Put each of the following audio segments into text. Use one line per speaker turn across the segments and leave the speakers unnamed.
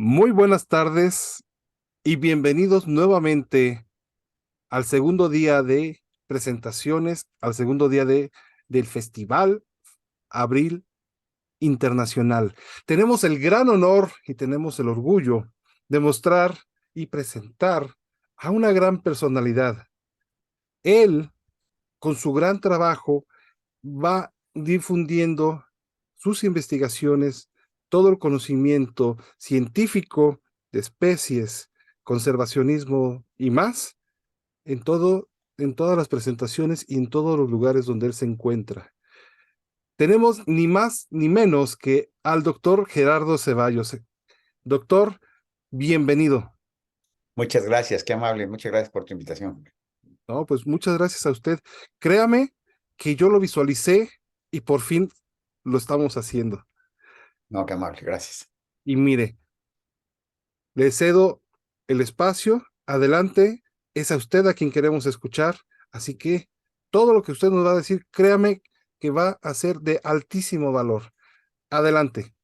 Muy buenas tardes y bienvenidos nuevamente al segundo día de presentaciones, al segundo día del Festival Abril Internacional. Tenemos el gran honor y tenemos el orgullo de mostrar y presentar a una gran personalidad. Él, con su gran trabajo, va difundiendo sus investigaciones, todo el conocimiento científico de especies, conservacionismo y más en en todas las presentaciones y en todos los lugares donde él se encuentra. Tenemos ni más ni menos que al doctor Gerardo Ceballos. Doctor, bienvenido.
Muchas gracias, qué amable. Muchas gracias por tu invitación.
No, pues muchas gracias a usted. Créame que yo lo visualicé y por fin lo estamos haciendo.
No, qué amable, gracias.
Y mire, le cedo el espacio. Adelante, es a usted a quien queremos escuchar. Así que todo lo que usted nos va a decir, créame que va a ser de altísimo valor. Adelante.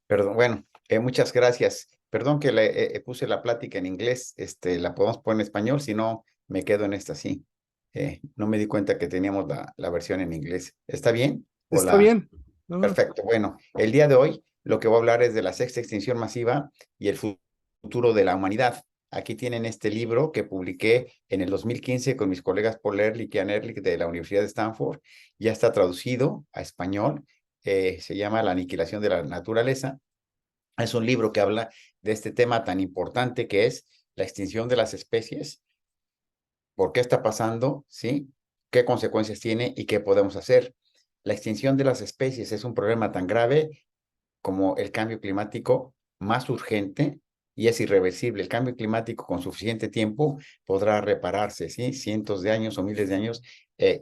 Perdón, bueno, muchas gracias. Perdón que le puse la plática en inglés, la podemos poner en español, si no me quedo en esta, sí. No me di cuenta que teníamos la versión en inglés. ¿Está bien?
Está
Hola,
bien. No,
perfecto. Bueno, el día de hoy lo que voy a hablar es de la sexta extinción masiva y el futuro de la humanidad. Aquí tienen este libro que publiqué en el 2015 con mis colegas Paul Ehrlich y Ann Ehrlich de la Universidad de Stanford. Ya está traducido a español. Se llama La aniquilación de la naturaleza. Es un libro que habla de este tema tan importante que es la extinción de las especies, por qué está pasando, ¿sí? ¿Qué consecuencias tiene y qué podemos hacer? La extinción de las especies es un problema tan grave como el cambio climático, más urgente y es irreversible. El cambio climático con suficiente tiempo podrá repararse, ¿sí? Cientos de años o miles de años.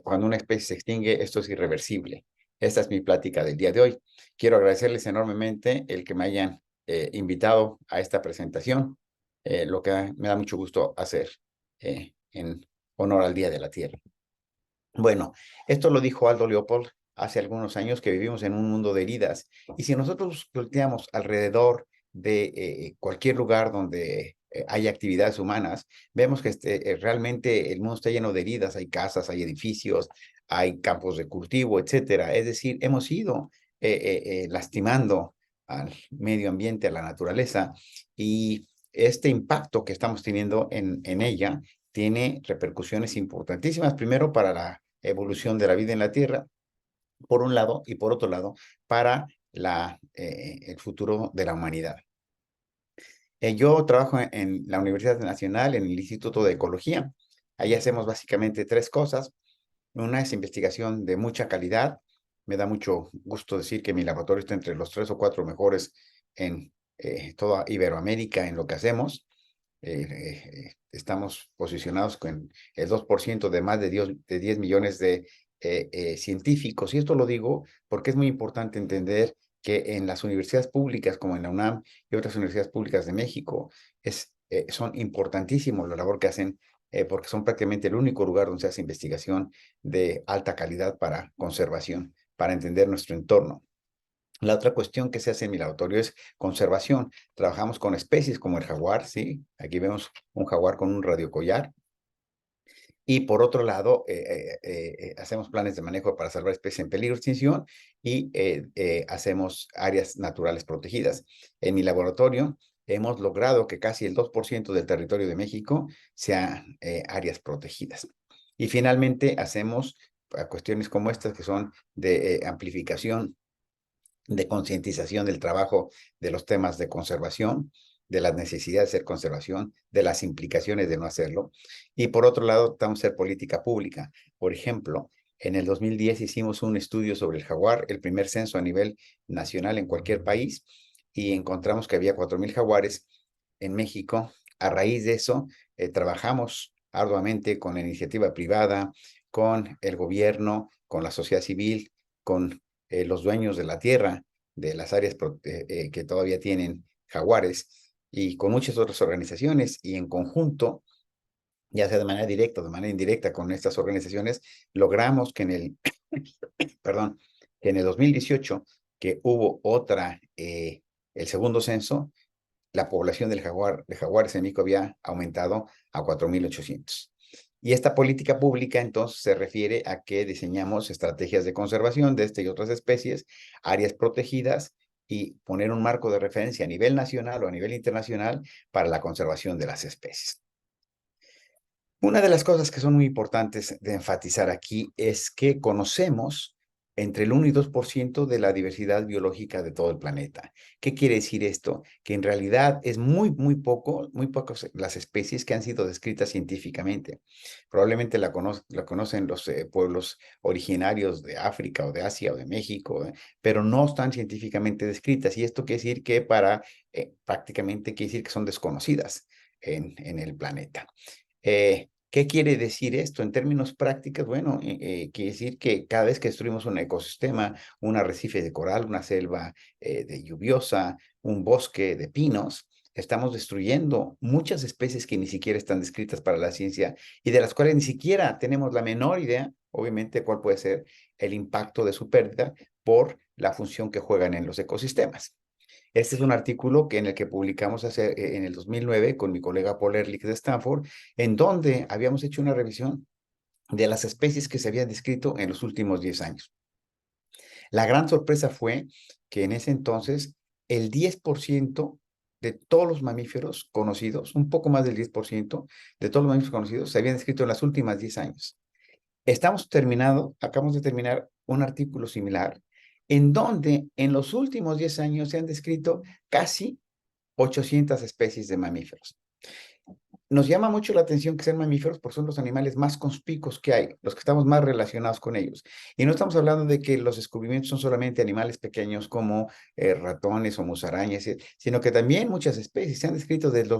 Cuando una especie se extingue, esto es irreversible. Esta es mi plática del día de hoy. Quiero agradecerles enormemente el que me hayan invitado a esta presentación, lo que me da mucho gusto hacer en honor al Día de la Tierra. Bueno, esto lo dijo Aldo Leopold hace algunos años, que vivimos en un mundo de heridas. Y si nosotros volteamos alrededor de cualquier lugar donde hay actividades humanas, vemos que realmente el mundo está lleno de heridas. Hay casas, hay edificios, hay campos de cultivo, etcétera. Es decir, hemos ido lastimando al medio ambiente, a la naturaleza, y este impacto que estamos teniendo en ella tiene repercusiones importantísimas, primero para la evolución de la vida en la Tierra, por un lado, y por otro lado, para el futuro de la humanidad. Yo trabajo en la Universidad Nacional, en el Instituto de Ecología. Ahí hacemos básicamente tres cosas. Una es investigación de mucha calidad. Me da mucho gusto decir que mi laboratorio está entre los 3 o 4 mejores en toda Iberoamérica en lo que hacemos. Estamos posicionados con el 2% de más de 10 millones de científicos. Y esto lo digo porque es muy importante entender que en las universidades públicas, como en la UNAM y otras universidades públicas de México, son importantísimos la labor que hacen, porque son prácticamente el único lugar donde se hace investigación de alta calidad para conservación, para entender nuestro entorno. La otra cuestión que se hace en mi laboratorio es conservación. Trabajamos con especies como el jaguar, ¿sí? Aquí vemos un jaguar con un radiocollar. Y por otro lado, hacemos planes de manejo para salvar especies en peligro de extinción y hacemos áreas naturales protegidas. En mi laboratorio hemos logrado que casi el 2% del territorio de México sean áreas protegidas. Y finalmente hacemos cuestiones como estas que son de amplificación, de concientización del trabajo de los temas de conservación, de la necesidad de hacer conservación, de las implicaciones de no hacerlo. Y por otro lado, vamos a hacer política pública. Por ejemplo, en el 2010 hicimos un estudio sobre el jaguar, el primer censo a nivel nacional en cualquier país, y encontramos que había 4,000 jaguares en México. A raíz de eso, trabajamos arduamente con la iniciativa privada, con el gobierno, con la sociedad civil, con los dueños de la tierra, de las áreas que todavía tienen jaguares, y con muchas otras organizaciones, y en conjunto, ya sea de manera directa o de manera indirecta con estas organizaciones, logramos que perdón, que en el 2018, que hubo el segundo censo, la población de jaguares en México había aumentado a 4.800. Y esta política pública entonces se refiere a que diseñamos estrategias de conservación de esta y otras especies, áreas protegidas y poner un marco de referencia a nivel nacional o a nivel internacional para la conservación de las especies. Una de las cosas que son muy importantes de enfatizar aquí es que conocemos entre el 1 y 2% de la diversidad biológica de todo el planeta. ¿Qué quiere decir esto? Que en realidad es muy pocas las especies que han sido descritas científicamente. Probablemente la conocen los pueblos originarios de África o de Asia o de México, pero no están científicamente descritas. Y esto quiere decir que prácticamente quiere decir que son desconocidas en el planeta. ¿Qué quiere decir esto? En términos prácticos, bueno, quiere decir que cada vez que destruimos un ecosistema, un arrecife de coral, una selva de lluviosa, un bosque de pinos, estamos destruyendo muchas especies que ni siquiera están descritas para la ciencia y de las cuales ni siquiera tenemos la menor idea, obviamente, cuál puede ser el impacto de su pérdida por la función que juegan en los ecosistemas. Este es un artículo en el que publicamos en el 2009 con mi colega Paul Ehrlich de Stanford, en donde habíamos hecho una revisión de las especies que se habían descrito en los últimos 10 años. La gran sorpresa fue que en ese entonces el 10% de todos los mamíferos conocidos, un poco más del 10% de todos los mamíferos conocidos se habían descrito en las últimas 10 años. Acabamos de terminar un artículo similar en donde en los últimos 10 años se han descrito casi 800 especies de mamíferos. Nos llama mucho la atención que sean mamíferos porque son los animales más conspicuos que hay, los que estamos más relacionados con ellos. Y no estamos hablando de que los descubrimientos son solamente animales pequeños como ratones o musarañas, sino que también muchas especies se han descrito del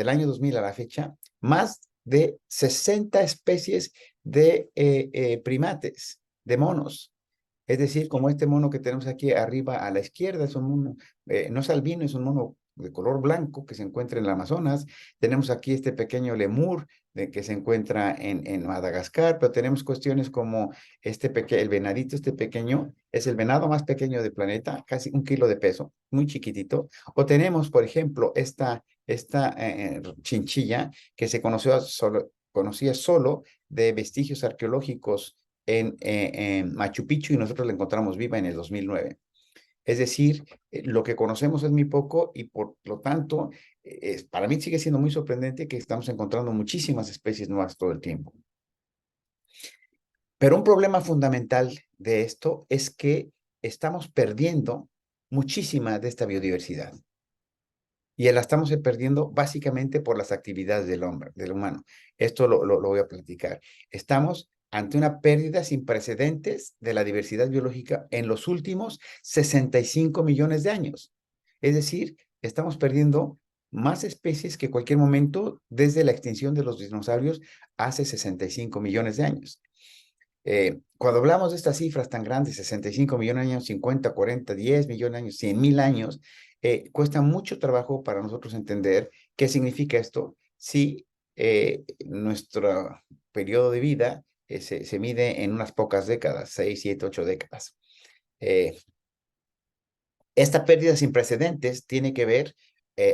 año 2000 a la fecha, más de 60 especies de primates, de monos. Es decir, como este mono que tenemos aquí arriba a la izquierda, es un mono, no es albino, es un mono de color blanco que se encuentra en el Amazonas. Tenemos aquí este pequeño lemur que se encuentra en Madagascar, pero tenemos cuestiones como el venadito, este pequeño, es el venado más pequeño del planeta, casi 1 kilo de peso, muy chiquitito. O tenemos, por ejemplo, esta chinchilla que conocía solo de vestigios arqueológicos en Machu Picchu y nosotros la encontramos viva en el 2009. Es decir, lo que conocemos es muy poco y por lo tanto, para mí sigue siendo muy sorprendente que estamos encontrando muchísimas especies nuevas todo el tiempo. Pero un problema fundamental de esto es que estamos perdiendo muchísima de esta biodiversidad. Y la estamos perdiendo básicamente por las actividades del hombre, del humano. Esto lo voy a platicar. Estamos ante una pérdida sin precedentes de la diversidad biológica en los últimos 65 millones de años. Es decir, estamos perdiendo más especies que cualquier momento desde la extinción de los dinosaurios hace 65 millones de años. Cuando hablamos de estas cifras tan grandes, 65 millones de años, 50, 40, 10 millones de años, 100,000 años, cuesta mucho trabajo para nosotros entender qué significa esto si nuestro periodo de vida se mide en unas pocas décadas, 6, 7, 8 décadas. Esta pérdida sin precedentes tiene que ver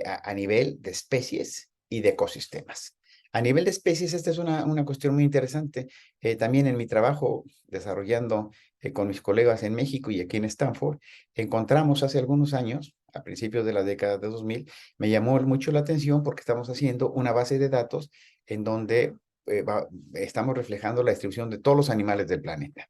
a nivel de especies y de ecosistemas. A nivel de especies, esta es una cuestión muy interesante. También en mi trabajo, desarrollando con mis colegas en México y aquí en Stanford, encontramos hace algunos años, a principios de la década de 2000, me llamó mucho la atención porque estamos haciendo una base de datos en donde estamos reflejando la distribución de todos los animales del planeta.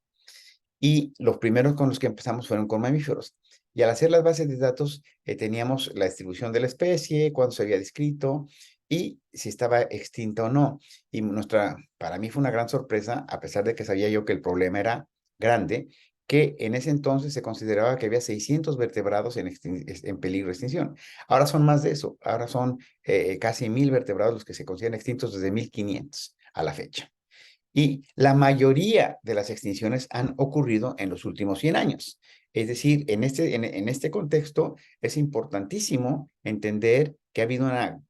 Y los primeros con los que empezamos fueron con mamíferos. Y al hacer las bases de datos, teníamos la distribución de la especie, cuándo se había descrito y si estaba extinta o no. Y para mí fue una gran sorpresa, a pesar de que sabía yo que el problema era grande, que en ese entonces se consideraba que había 600 vertebrados en peligro de extinción. Ahora son más de eso, ahora son casi 1,000 vertebrados los que se consideran extintos desde 1500 a la fecha. Y la mayoría de las extinciones han ocurrido en los últimos 100 años. Es decir, en este contexto es importantísimo entender que ha habido una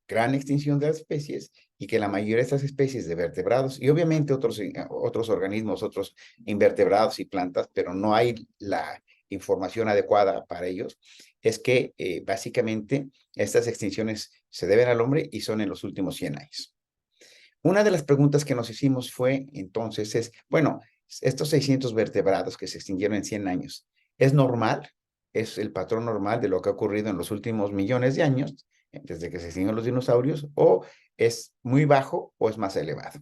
gran extinción de las especies y que la mayoría de estas especies de vertebrados y obviamente otros organismos, otros invertebrados y plantas, pero no hay la información adecuada para ellos, es que básicamente estas extinciones se deben al hombre y son en los últimos 100 años. Una de las preguntas que nos hicimos fue entonces bueno, estos 600 vertebrados que se extinguieron en 100 años, ¿es normal? ¿Es el patrón normal de lo que ha ocurrido en los últimos millones de años, desde que se extinguieron los dinosaurios, o es muy bajo o es más elevado?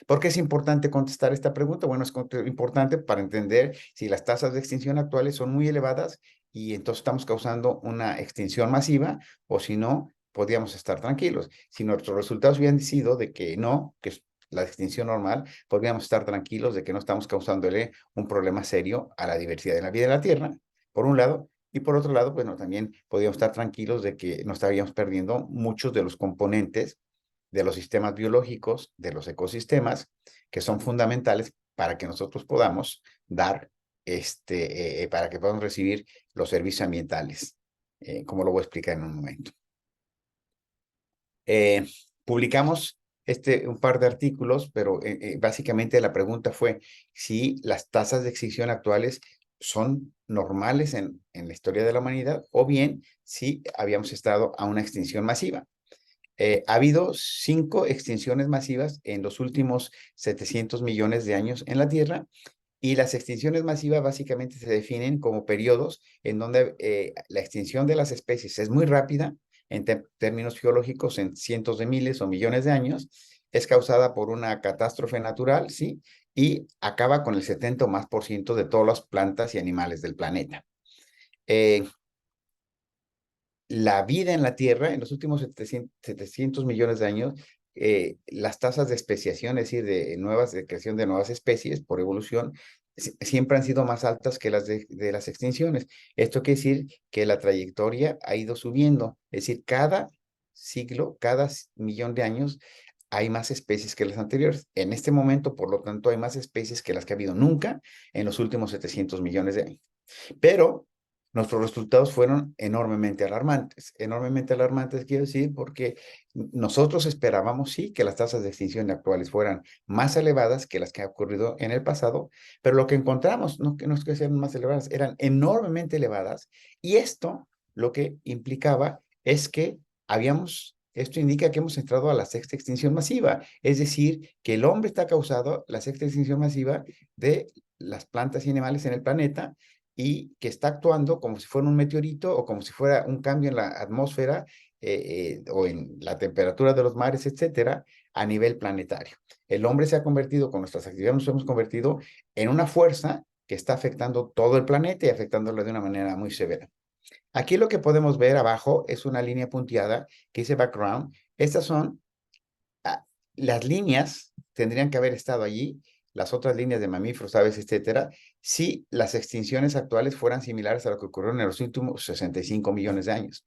¿Por qué es importante contestar esta pregunta? Bueno, es importante para entender si las tasas de extinción actuales son muy elevadas y entonces estamos causando una extinción masiva, o si no, podríamos estar tranquilos. Si nuestros resultados hubieran sido de que no, que es la extinción normal, podríamos estar tranquilos de que no estamos causándole un problema serio a la diversidad de la vida de la Tierra, por un lado, y por otro lado, bueno, también podríamos estar tranquilos de que no estaríamos perdiendo muchos de los componentes de los sistemas biológicos, de los ecosistemas, que son fundamentales para que nosotros podamos dar, para que podamos recibir los servicios ambientales, como lo voy a explicar en un momento. Publicamos un par de artículos, pero básicamente la pregunta fue si las tasas de extinción actuales son normales en la historia de la humanidad o bien si habíamos estado a una extinción masiva. Ha habido 5 extinciones masivas en los últimos 700 millones de años en la Tierra, y las extinciones masivas básicamente se definen como periodos en donde la extinción de las especies es muy rápida en términos geológicos, en cientos de miles o millones de años, es causada por una catástrofe natural, ¿sí? Y acaba con el 70 o más por ciento de todas las plantas y animales del planeta. La vida en la Tierra, en los últimos 700 millones de años, las tasas de especiación, es decir, de creación de nuevas especies por evolución, siempre han sido más altas que las de las extinciones. Esto quiere decir que la trayectoria ha ido subiendo, es decir, cada siglo, cada millón de años, hay más especies que las anteriores. En este momento, por lo tanto, hay más especies que las que ha habido nunca en los últimos 700 millones de años. Pero nuestros resultados fueron enormemente alarmantes. Enormemente alarmantes quiero decir porque nosotros esperábamos, sí, que las tasas de extinción actuales fueran más elevadas que las que ha ocurrido en el pasado, pero lo que encontramos, no es que sean más elevadas, eran enormemente elevadas, y esto lo que implicaba es que esto indica que hemos entrado a la sexta extinción masiva, es decir, que el hombre está causando la sexta extinción masiva de las plantas y animales en el planeta, y que está actuando como si fuera un meteorito o como si fuera un cambio en la atmósfera o en la temperatura de los mares, etcétera, a nivel planetario. El hombre se ha convertido, con nuestras actividades nos hemos convertido en una fuerza que está afectando todo el planeta y afectándolo de una manera muy severa. Aquí lo que podemos ver abajo es una línea punteada que dice background. Estas son las líneas, tendrían que haber estado allí, las otras líneas de mamíferos, aves, etcétera, si las extinciones actuales fueran similares a lo que ocurrió en los últimos 65 millones de años.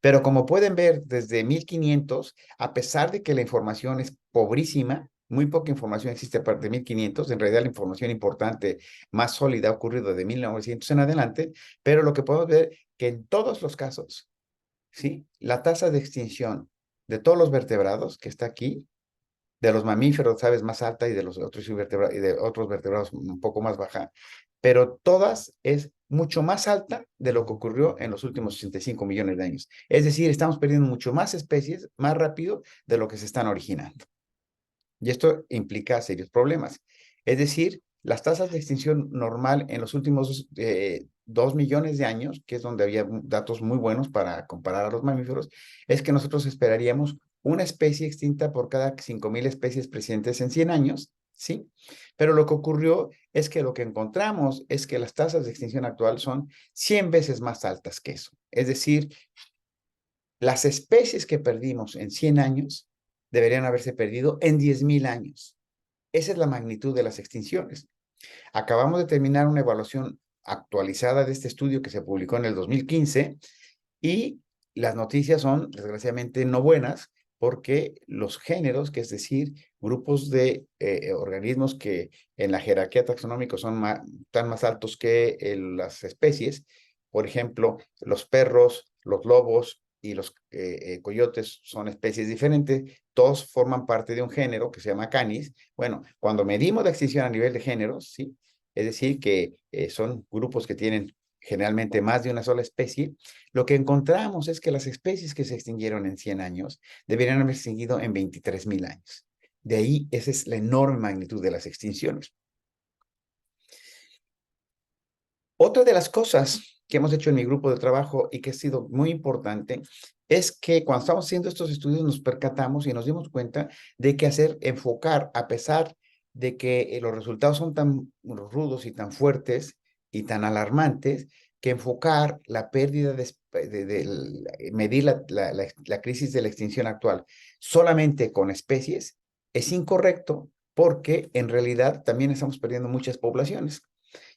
Pero como pueden ver, desde 1500, a pesar de que la información es pobrísima, muy poca información existe a partir de 1500, en realidad la información importante, más sólida, ha ocurrido de 1900 en adelante, pero lo que podemos ver que en todos los casos, ¿sí? La tasa de extinción de todos los vertebrados que está aquí, de los mamíferos, sabes, más alta, y de los otros invertebrados, y de otros vertebrados un poco más baja, pero todas es mucho más alta de lo que ocurrió en los últimos 65 millones de años. Es decir, estamos perdiendo mucho más especies más rápido de lo que se están originando. Y esto implica serios problemas. Es decir, las tasas de extinción normal en los últimos 2 millones de años, que es donde había datos muy buenos para comparar a los mamíferos, es que nosotros esperaríamos una especie extinta por cada 5,000 especies presentes en 100 años, ¿sí? Pero lo que ocurrió es que lo que encontramos es que las tasas de extinción actual son 100 veces más altas que eso. Es decir, las especies que perdimos en 100 años deberían haberse perdido en 10,000 años. Esa es la magnitud de las extinciones. Acabamos de terminar una evaluación actualizada de este estudio que se publicó en el 2015, y las noticias son desgraciadamente no buenas, porque los géneros, que es decir, grupos de organismos que en la jerarquía taxonómica están más altos que las especies, por ejemplo, los perros, los lobos y los coyotes son especies diferentes, todos forman parte de un género que se llama Canis. Bueno, cuando medimos la extinción a nivel de géneros, ¿sí? Es decir, que son grupos que tienen generalmente más de una sola especie, lo que encontramos es que las especies que se extinguieron en 100 años deberían haber extinguido en 23,000 años. De ahí, esa es la enorme magnitud de las extinciones. Otra de las cosas que hemos hecho en mi grupo de trabajo y que ha sido muy importante es que cuando estamos haciendo estos estudios nos percatamos y nos dimos cuenta de que enfocar, a pesar de que los resultados son tan rudos y tan fuertes y tan alarmantes, que enfocar la pérdida medir la crisis de la extinción actual solamente con especies es incorrecto, porque en realidad también estamos perdiendo muchas poblaciones.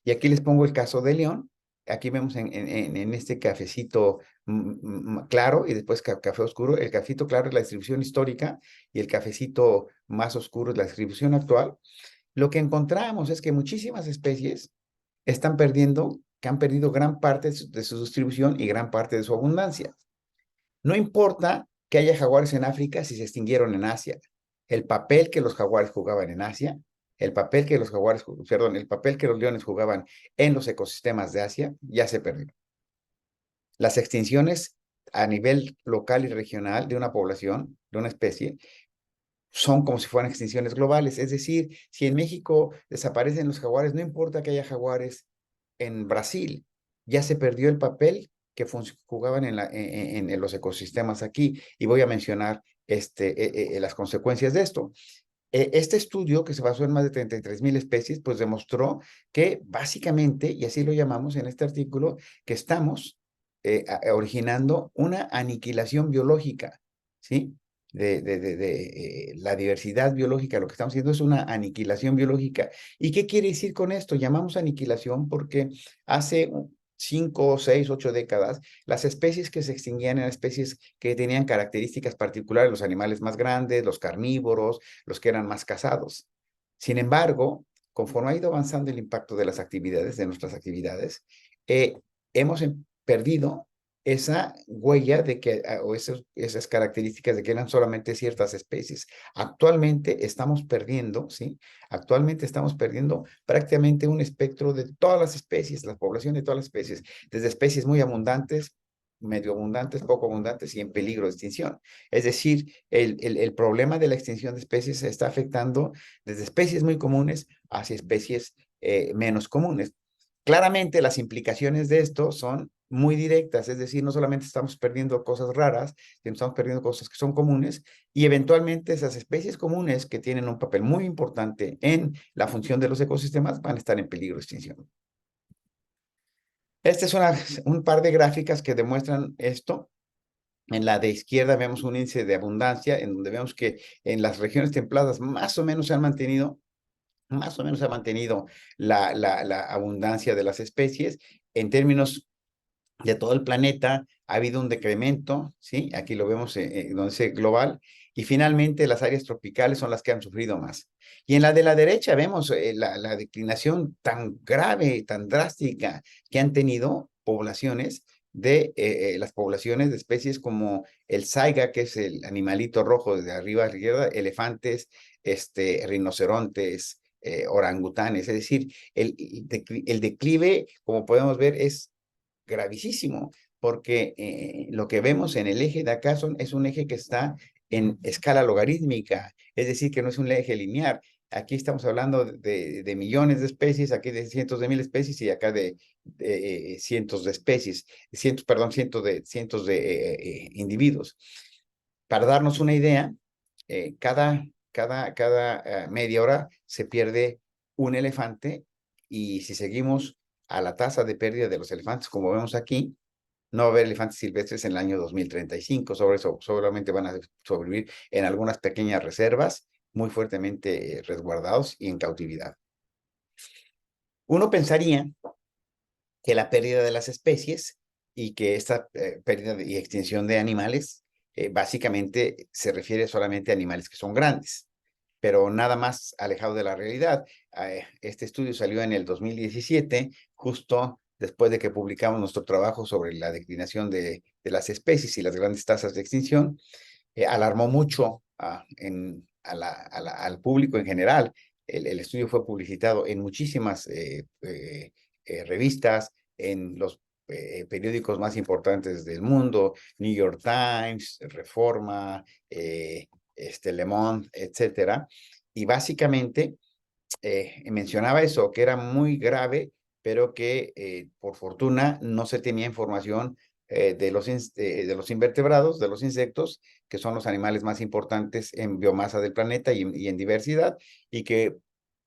Y aquí les pongo el caso de León. Aquí vemos en este cafecito claro y después café oscuro. El cafecito claro es la distribución histórica y el cafecito más oscuro es la distribución actual. Lo que encontramos es que muchísimas especies están perdiendo, que han perdido gran parte de su distribución y gran parte de su abundancia. No importa que haya jaguares en África si se extinguieron en Asia. El papel que los jaguares jugaban en Asia, el papel que los jaguares, perdón, el papel que los leones jugaban en los ecosistemas de Asia ya se perdió. Las extinciones a nivel local y regional de una población, de una especie, son como si fueran extinciones globales. Es decir, si en México desaparecen los jaguares, no importa que haya jaguares en Brasil, ya se perdió el papel que jugaban en los ecosistemas aquí. Y voy a mencionar las consecuencias de esto. Este estudio, que se basó en más de 33,000 especies, pues demostró que básicamente, y así lo llamamos en este artículo, que estamos originando una aniquilación biológica, ¿sí? La diversidad biológica, lo que estamos haciendo es una aniquilación biológica. ¿Y qué quiere decir con esto? Llamamos aniquilación porque hace 5, 6, 8 décadas, las especies que se extinguían eran especies que tenían características particulares, los animales más grandes, los carnívoros, los que eran más cazados. Sin embargo, conforme ha ido avanzando el impacto de las actividades, de nuestras actividades, hemos perdido esa huella de que, o esas características de que eran solamente ciertas especies. Actualmente estamos perdiendo, ¿sí? Actualmente estamos perdiendo prácticamente un espectro de todas las especies, la población de todas las especies, desde especies muy abundantes, medio abundantes, poco abundantes y en peligro de extinción. Es decir, el problema de la extinción de especies se está afectando desde especies muy comunes hacia especies menos comunes. Claramente las implicaciones de esto son muy directas, es decir, no solamente estamos perdiendo cosas raras, sino estamos perdiendo cosas que son comunes y eventualmente esas especies comunes que tienen un papel muy importante en la función de los ecosistemas van a estar en peligro de extinción. Este es un par de gráficas que demuestran esto. En la de izquierda vemos un índice de abundancia, en donde vemos que en las regiones templadas más o menos se han mantenido la abundancia de las especies. En términos de todo el planeta, ha habido un decremento, ¿sí? Aquí lo vemos donde dice global, y finalmente las áreas tropicales son las que han sufrido más. Y en la de la derecha vemos la declinación tan grave, tan drástica que han tenido poblaciones las poblaciones de especies como el saiga, que es el animalito rojo de arriba a la izquierda, elefantes, rinocerontes, orangutanes, es decir, el declive, como podemos ver, es gravísimo, porque lo que vemos en el eje de acá es un eje que está en escala logarítmica, es decir, que no es un eje lineal. Aquí estamos hablando de millones de especies, aquí de cientos de mil especies y acá de cientos de especies, cientos de individuos. Para darnos una idea, cada media hora se pierde un elefante y si seguimos a la tasa de pérdida de los elefantes, como vemos aquí, no va a haber elefantes silvestres en el año 2035. Sobre eso, solamente van a sobrevivir en algunas pequeñas reservas muy fuertemente resguardados y en cautividad. Uno pensaría que la pérdida de las especies y que esta pérdida y extinción de animales básicamente se refiere solamente a animales que son grandes, pero nada más alejado de la realidad. Este estudio salió en el 2017, justo después de que publicamos nuestro trabajo sobre la declinación de las especies y las grandes tasas de extinción. Alarmó mucho al público en general. El estudio fue publicitado en muchísimas revistas, en los periódicos más importantes del mundo, New York Times, Reforma, Le Monde, etcétera. Y básicamente mencionaba eso, que era muy grave, pero que por fortuna no se tenía información de los invertebrados, de los insectos, que son los animales más importantes en biomasa del planeta y en diversidad, y que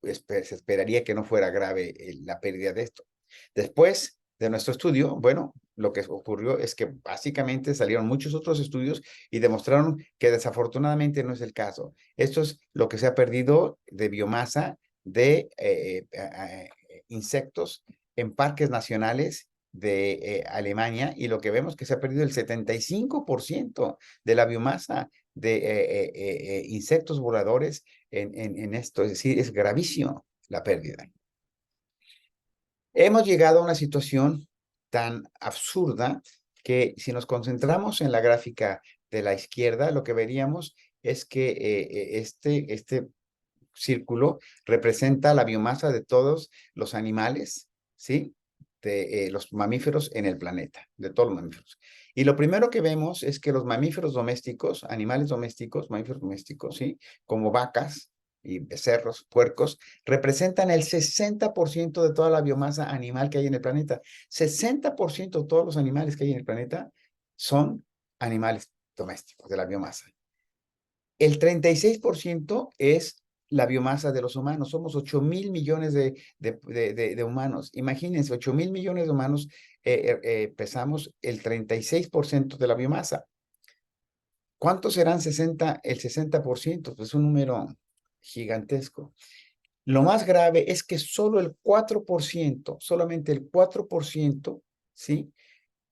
se esperaría que no fuera grave la pérdida de esto. Después de nuestro estudio, bueno, lo que ocurrió es que básicamente salieron muchos otros estudios y demostraron que desafortunadamente no es el caso. Esto es lo que se ha perdido de biomasa de insectos en parques nacionales de Alemania, y lo que vemos que se ha perdido el 75% de la biomasa de insectos voladores en esto. Es decir, es gravísimo la pérdida. Hemos llegado a una situación tan absurda que si nos concentramos en la gráfica de la izquierda, lo que veríamos es que este círculo representa la biomasa de todos los animales, ¿sí? De los mamíferos en el planeta, de todos los mamíferos. Y lo primero que vemos es que los mamíferos domésticos, animales domésticos, mamíferos domésticos, ¿sí? Como vacas y becerros, puercos, representan el 60% de toda la biomasa animal que hay en el planeta. 60% de todos los animales que hay en el planeta son animales domésticos de la biomasa. El 36% es la biomasa de los humanos. Somos 8.000 millones de humanos. Imagínense, 8.000 millones de humanos pesamos el 36% de la biomasa. ¿Cuántos serán el 60%? Pues un número gigantesco. Lo más grave es que solo el 4%, solamente el 4%, ¿sí?,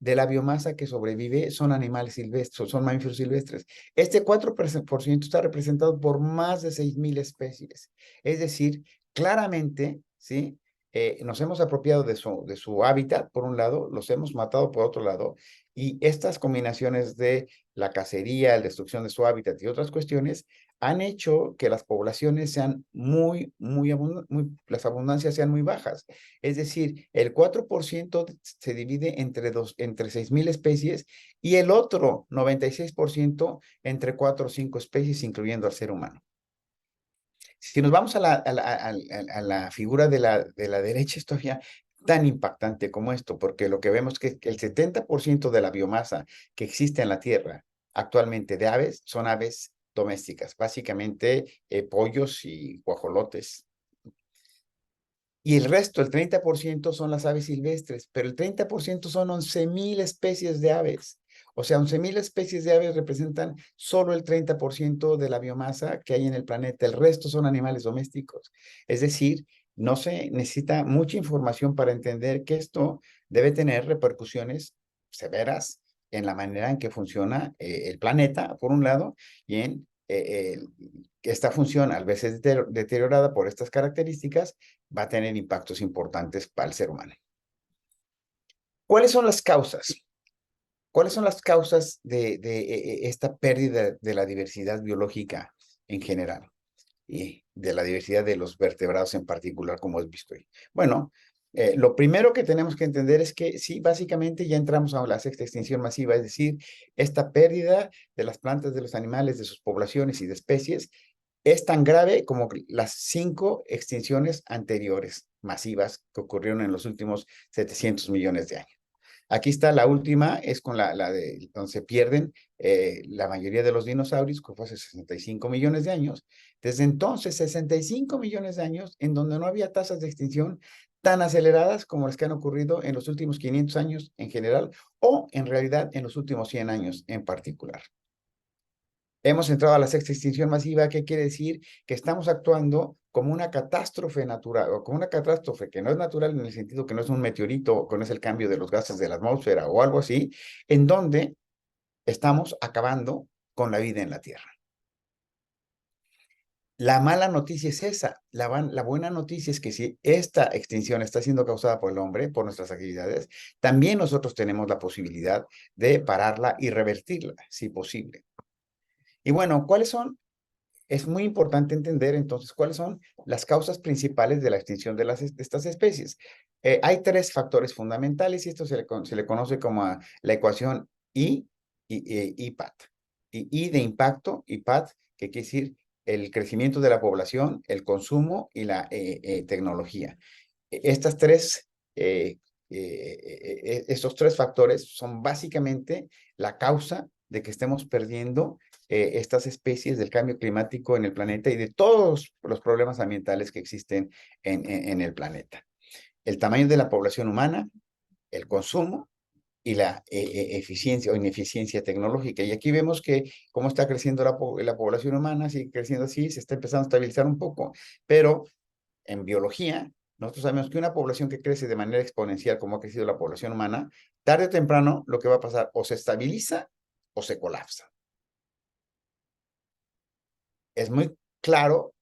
de la biomasa que sobrevive son animales silvestres, son mamíferos silvestres. Este 4% está representado por más de 6.000 especies. Es decir, claramente, ¿sí? Nos hemos apropiado de su hábitat, por un lado, los hemos matado por otro lado, y estas combinaciones de la cacería, la destrucción de su hábitat y otras cuestiones han hecho que las poblaciones sean las abundancias sean muy bajas. Es decir, el 4% se divide entre 6.000 especies y el otro 96% entre 4 o 5 especies, incluyendo al ser humano. Si nos vamos a la figura de la derecha, es todavía tan impactante como esto, porque lo que vemos es que el 70% de la biomasa que existe en la Tierra actualmente de aves son aves domésticas, básicamente pollos y guajolotes. Y el resto, el 30%, son las aves silvestres, pero el 30% son 11.000 especies de aves. O sea, 11.000 especies de aves representan solo el 30% de la biomasa que hay en el planeta. El resto son animales domésticos. Es decir, no se necesita mucha información para entender que esto debe tener repercusiones severas en la manera en que funciona el planeta, por un lado, y en esta función, al verse deteriorada por estas características, va a tener impactos importantes para el ser humano. ¿Cuáles son las causas? ¿Cuáles son las causas de esta pérdida de la diversidad biológica en general y de la diversidad de los vertebrados en particular, como has visto hoy? Bueno, lo primero que tenemos que entender es que sí, básicamente ya entramos a la sexta extinción masiva, es decir, esta pérdida de las plantas, de los animales, de sus poblaciones y de especies es tan grave como las 5 extinciones anteriores masivas que ocurrieron en los últimos 700 millones de años. Aquí está la última, es con la de donde se pierden la mayoría de los dinosaurios, que fue hace 65 millones de años. Desde entonces, 65 millones de años en donde no había tasas de extinción tan aceleradas como las que han ocurrido en los últimos 500 años en general, o en realidad en los últimos 100 años en particular. Hemos entrado a la sexta extinción masiva. ¿Qué quiere decir? Que estamos actuando como una catástrofe natural, o como una catástrofe que no es natural en el sentido que no es un meteorito, o que no es el cambio de los gases de la atmósfera o algo así, en donde estamos acabando con la vida en la Tierra. La mala noticia es esa. La buena noticia es que si esta extinción está siendo causada por el hombre, por nuestras actividades, también nosotros tenemos la posibilidad de pararla y revertirla, si posible. Y bueno, ¿cuáles son es muy importante entender entonces cuáles son las causas principales de la extinción de estas especies. Hay tres factores fundamentales y esto se le conoce como la ecuación IPAT. I de impacto, IPAT, que quiere decir el crecimiento de la población, el consumo y la tecnología. Estas tres, estos tres factores son básicamente la causa de que estemos perdiendo estas especies del cambio climático en el planeta y de todos los problemas ambientales que existen en el planeta. El tamaño de la población humana, el consumo y la eficiencia o ineficiencia tecnológica. Y aquí vemos que cómo está creciendo la población humana, sigue creciendo así, se está empezando a estabilizar un poco, pero en biología, nosotros sabemos que una población que crece de manera exponencial, como ha crecido la población humana, tarde o temprano lo que va a pasar o se estabiliza o se colapsa. Es muy claro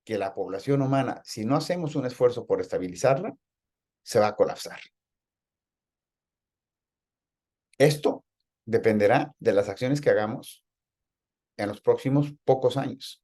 que la población humana, si no hacemos un esfuerzo por estabilizarla, se va a colapsar. Esto dependerá de las acciones que hagamos en los próximos pocos años.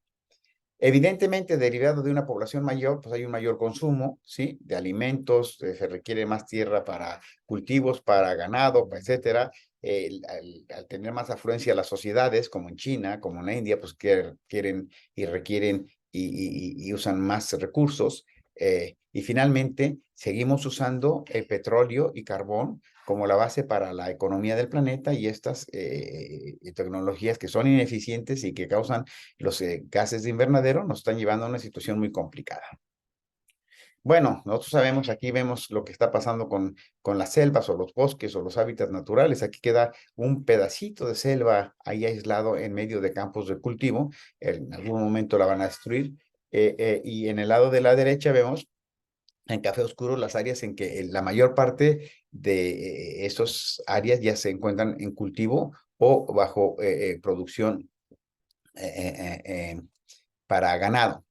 Evidentemente, derivado de una población mayor, pues hay un mayor consumo, ¿sí? De alimentos, se requiere más tierra para cultivos, para ganado, etcétera. Al tener más afluencia las sociedades, como en China, como en la India, pues quieren y requieren y usan más recursos. Y finalmente, seguimos usando el petróleo y carbón como la base para la economía del planeta y estas tecnologías que son ineficientes y que causan los gases de invernadero nos están llevando a una situación muy complicada. Bueno, nosotros sabemos, aquí vemos lo que está pasando con las selvas o los bosques o los hábitats naturales. Aquí queda un pedacito de selva ahí aislado en medio de campos de cultivo. En algún momento la van a destruir. Y en el lado de la derecha vemos en café oscuro las áreas en que la mayor parte de esas áreas ya se encuentran en cultivo o bajo producción para ganado.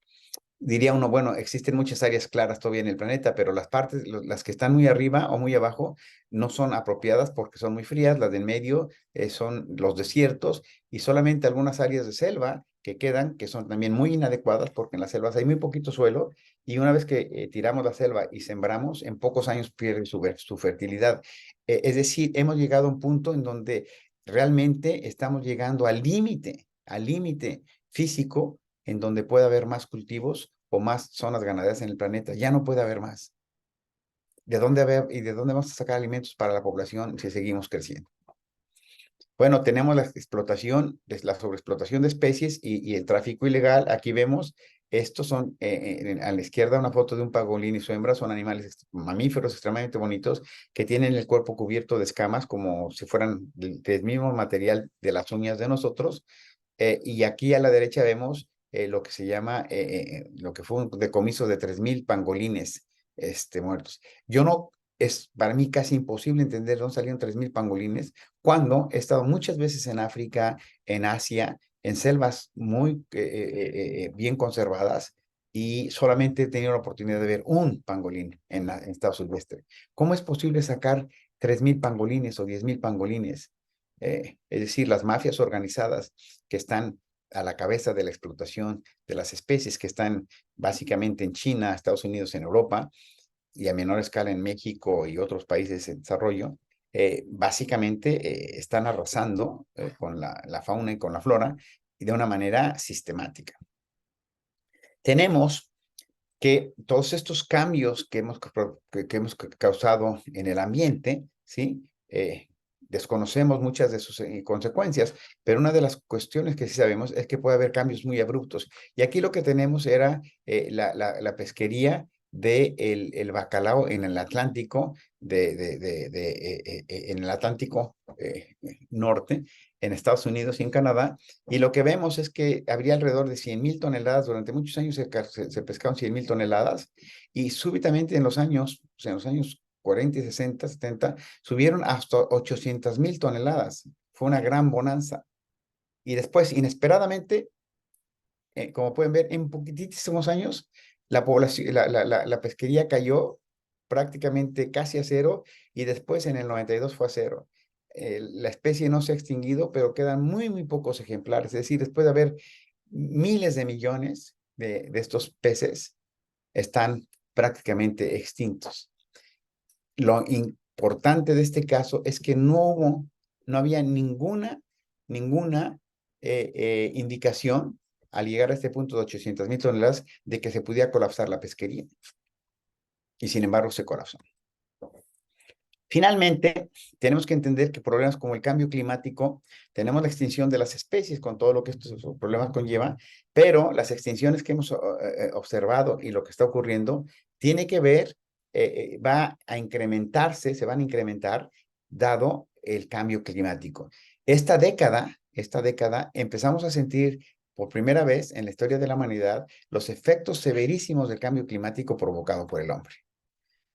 Diría uno, bueno, existen muchas áreas claras todavía en el planeta, pero las partes, las que están muy arriba o muy abajo, no son apropiadas porque son muy frías, las del medio son los desiertos y solamente algunas áreas de selva que quedan, que son también muy inadecuadas porque en las selvas hay muy poquito suelo y una vez que tiramos la selva y sembramos, en pocos años pierde su fertilidad. Es decir, hemos llegado a un punto en donde realmente estamos llegando al límite físico en donde pueda haber más cultivos o más zonas ganaderas en el planeta. Ya no puede haber más. ¿De dónde vamos a sacar alimentos para la población si seguimos creciendo? Bueno, tenemos la explotación, la sobreexplotación de especies y el tráfico ilegal. Aquí vemos, estos son, a la izquierda una foto de un pangolín y su hembra, son animales mamíferos extremadamente bonitos que tienen el cuerpo cubierto de escamas como si fueran del mismo material de las uñas de nosotros. Y aquí a la derecha vemos lo que se llama, lo que fue un decomiso de 3,000 pangolines muertos. Yo no, es para mí casi imposible entender dónde salieron 3,000 pangolines cuando he estado muchas veces en África, en Asia, en selvas muy bien conservadas y solamente he tenido la oportunidad de ver un pangolín en estado silvestre. ¿Cómo es posible sacar 3,000 pangolines o 10,000 pangolines? Es decir, las mafias organizadas que están a la cabeza de la explotación de las especies que están básicamente en China, Estados Unidos, en Europa y a menor escala en México y otros países en desarrollo, básicamente están arrasando con la fauna y con la flora y de una manera sistemática. Tenemos que todos estos cambios que hemos causado en el ambiente, ¿sí? Desconocemos muchas de sus consecuencias, pero una de las cuestiones que sí sabemos es que puede haber cambios muy abruptos. Y aquí lo que tenemos era la pesquería del el bacalao en el Atlántico, en el Atlántico norte, en Estados Unidos y en Canadá, y lo que vemos es que habría alrededor de 100,000 toneladas, durante muchos años se pescaron 100,000 toneladas, y súbitamente en los años 40 y 60, 70, subieron hasta 800,000 toneladas. Fue una gran bonanza. Y después, inesperadamente, como pueden ver, en poquitísimos años, la población, la pesquería cayó prácticamente casi a cero y después en el 92 fue a cero. La especie no se ha extinguido, pero quedan muy, muy pocos ejemplares. Es decir, después de haber miles de millones de estos peces están prácticamente extintos. Lo importante de este caso es que no había ninguna indicación al llegar a este punto de 800,000 toneladas de que se pudiera colapsar la pesquería. Y sin embargo se colapsó. Finalmente, tenemos que entender que problemas como el cambio climático, tenemos la extinción de las especies con todo lo que estos problemas conlleva, pero las extinciones que hemos observado y lo que está ocurriendo tiene que ver, va a incrementarse, se van a incrementar dado el cambio climático. Esta década empezamos a sentir por primera vez en la historia de la humanidad los efectos severísimos del cambio climático provocado por el hombre.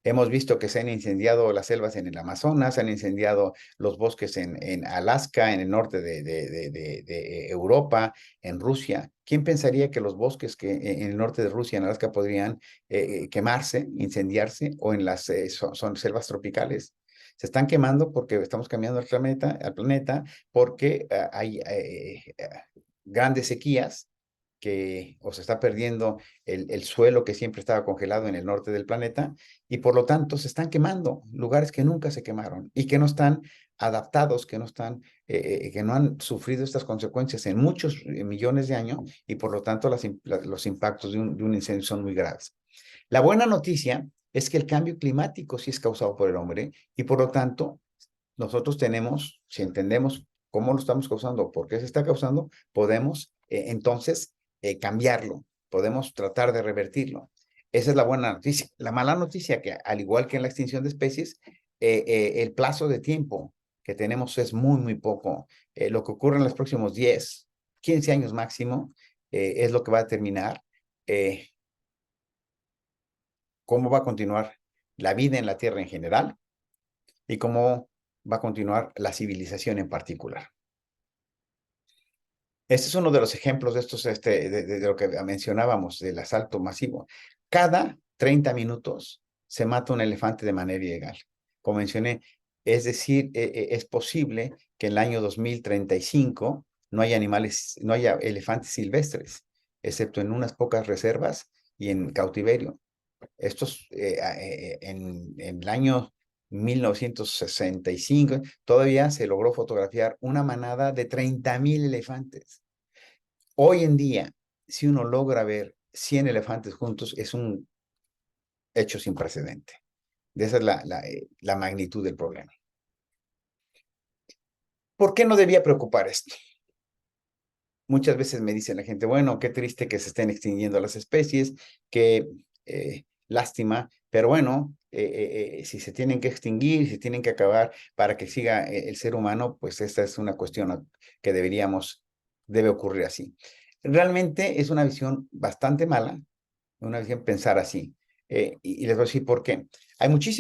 Hemos visto que se han incendiado las selvas en el Amazonas, se han incendiado los bosques en Alaska, en el norte de Europa, en Rusia. ¿Quién pensaría que los bosques que en el norte de Rusia, en Alaska, podrían quemarse, incendiarse, o en las son selvas tropicales? Se están quemando porque estamos cambiando el planeta porque hay grandes sequías o se está perdiendo el suelo que siempre estaba congelado en el norte del planeta, y por lo tanto se están quemando lugares que nunca se quemaron y que no están adaptados, que no han sufrido estas consecuencias en muchos millones de años, y por lo tanto los impactos de un incendio son muy graves. La buena noticia es que el cambio climático sí es causado por el hombre, y por lo tanto nosotros tenemos, si entendemos cómo lo estamos causando, por qué se está causando, podemos entonces cambiarlo, podemos tratar de revertirlo. Esa es la buena noticia. La mala noticia, que al igual que en la extinción de especies, el plazo de tiempo que tenemos es muy poco. Lo que ocurre en los próximos 10, 15 años máximo es lo que va a determinar cómo va a continuar la vida en la Tierra en general y cómo va a continuar la civilización en particular. Este es uno de los ejemplos de estos, de lo que mencionábamos, del asalto masivo. Cada 30 minutos se mata un elefante de manera ilegal. Como mencioné, es decir, es posible que en el año 2035 no haya elefantes silvestres, excepto en unas pocas reservas y en cautiverio. Estos, en el año 1965, todavía se logró fotografiar una manada de 30,000 elefantes. Hoy en día, si uno logra ver 100 elefantes juntos, es un hecho sin precedente. Esa es la magnitud del problema. ¿Por qué no debía preocupar esto? Muchas veces me dice la gente, bueno, qué triste que se estén extinguiendo las especies, qué lástima, pero bueno, si se tienen que extinguir, si tienen que acabar para que siga el ser humano, pues esta es una cuestión que debe ocurrir así. Realmente es una visión bastante mala, una visión pensar así. Y les voy a decir por qué. Hay muchas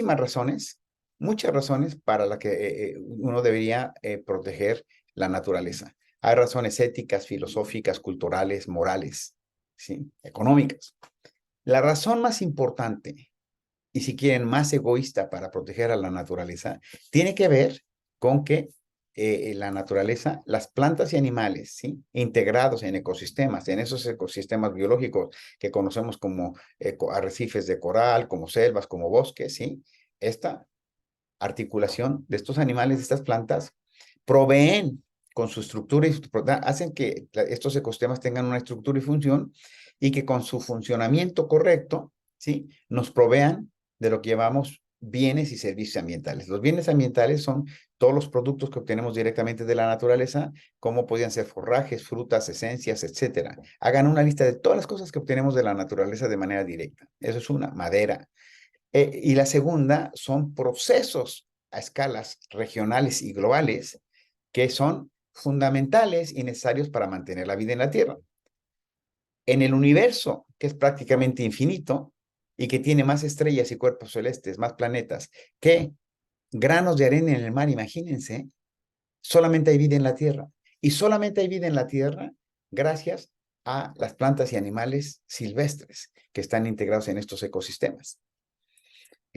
razones para las que uno debería proteger la naturaleza. Hay razones éticas, filosóficas, culturales, morales, ¿sí? Económicas. La razón más importante, y si quieren más egoísta para proteger a la naturaleza, tiene que ver con que la naturaleza, las plantas y animales, ¿sí? Integrados en ecosistemas, en esos ecosistemas biológicos que conocemos como arrecifes de coral, como selvas, como bosques, ¿sí? Esta articulación de estos animales, de estas plantas, proveen con su estructura y hacen que estos ecosistemas tengan una estructura y función, y que con su funcionamiento correcto, ¿sí? Nos provean de lo que llamamos bienes y servicios ambientales. Los bienes ambientales son todos los productos que obtenemos directamente de la naturaleza, como podrían ser forrajes, frutas, esencias, etcétera. Hagan una lista de todas las cosas que obtenemos de la naturaleza de manera directa. Eso es una, madera. Y la segunda son procesos a escalas regionales y globales que son fundamentales y necesarios para mantener la vida en la Tierra. En el universo, que es prácticamente infinito y que tiene más estrellas y cuerpos celestes, más planetas, que granos de arena en el mar, imagínense, solamente hay vida en la Tierra. Y solamente hay vida en la Tierra gracias a las plantas y animales silvestres que están integrados en estos ecosistemas.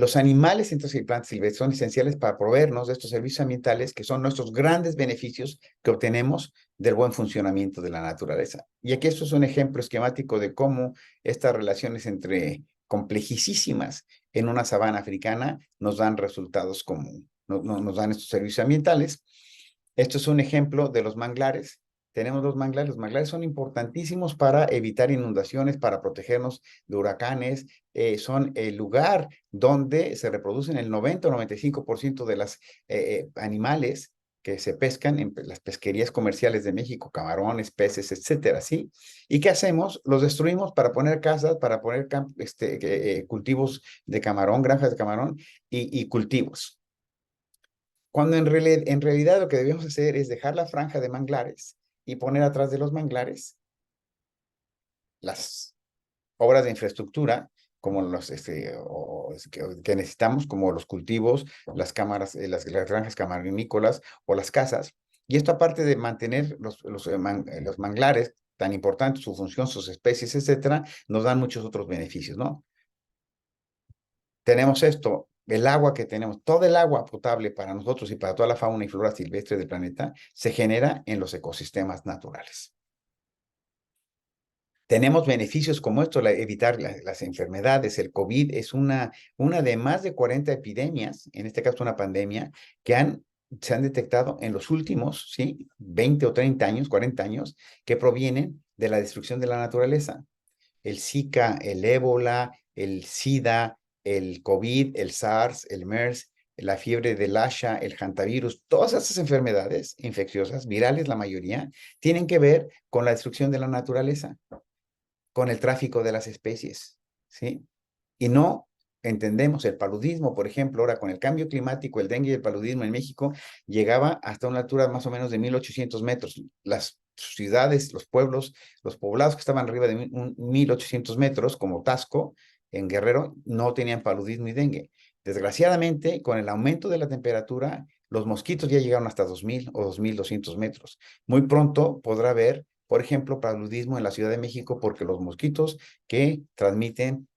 Los animales, entonces, y plantas silvestres son esenciales para proveernos de estos servicios ambientales que son nuestros grandes beneficios que obtenemos del buen funcionamiento de la naturaleza. Y aquí esto es un ejemplo esquemático de cómo estas relaciones entre complejísimas en una sabana africana nos dan resultados como nos dan estos servicios ambientales. Esto es un ejemplo de los manglares. Tenemos los manglares son importantísimos para evitar inundaciones, para protegernos de huracanes, son el lugar donde se reproducen el 90 o 95% de los animales que se pescan en las pesquerías comerciales de México, camarones, peces, etcétera, ¿sí? ¿Y qué hacemos? Los destruimos para poner casas, para poner cultivos de camarón, granjas de camarón y cultivos. Cuando en realidad lo que debemos hacer es dejar la franja de manglares y poner atrás de los manglares las obras de infraestructura como que necesitamos, como los cultivos, las cámaras, las granjas camaronícolas o las casas. Y esto aparte de mantener los manglares tan importantes, su función, sus especies, etcétera, nos dan muchos otros beneficios, ¿no? Tenemos esto, el agua que tenemos, todo el agua potable para nosotros y para toda la fauna y flora silvestre del planeta se genera en los ecosistemas naturales. Tenemos beneficios como esto, evitar las enfermedades. El COVID es una de más de 40 epidemias, en este caso una pandemia, que se han detectado en los últimos, ¿sí? 20 o 30 años, 40 años, que provienen de la destrucción de la naturaleza. El Zika, el ébola, el SIDA, el COVID, el SARS, el MERS, la fiebre del Asha, el hantavirus, todas estas enfermedades infecciosas, virales la mayoría, tienen que ver con la destrucción de la naturaleza, con el tráfico de las especies, ¿sí? Y no entendemos el paludismo, por ejemplo, ahora con el cambio climático, el dengue y el paludismo en México llegaba hasta una altura más o menos de 1800 metros. Las ciudades, los pueblos, los poblados que estaban arriba de 1800 metros, como Tasco, en Guerrero, no tenían paludismo y dengue. Desgraciadamente, con el aumento de la temperatura, los mosquitos ya llegaron hasta 2000 o 2200 metros. Muy pronto podrá haber, por ejemplo, paludismo en la Ciudad de México porque los mosquitos que transmiten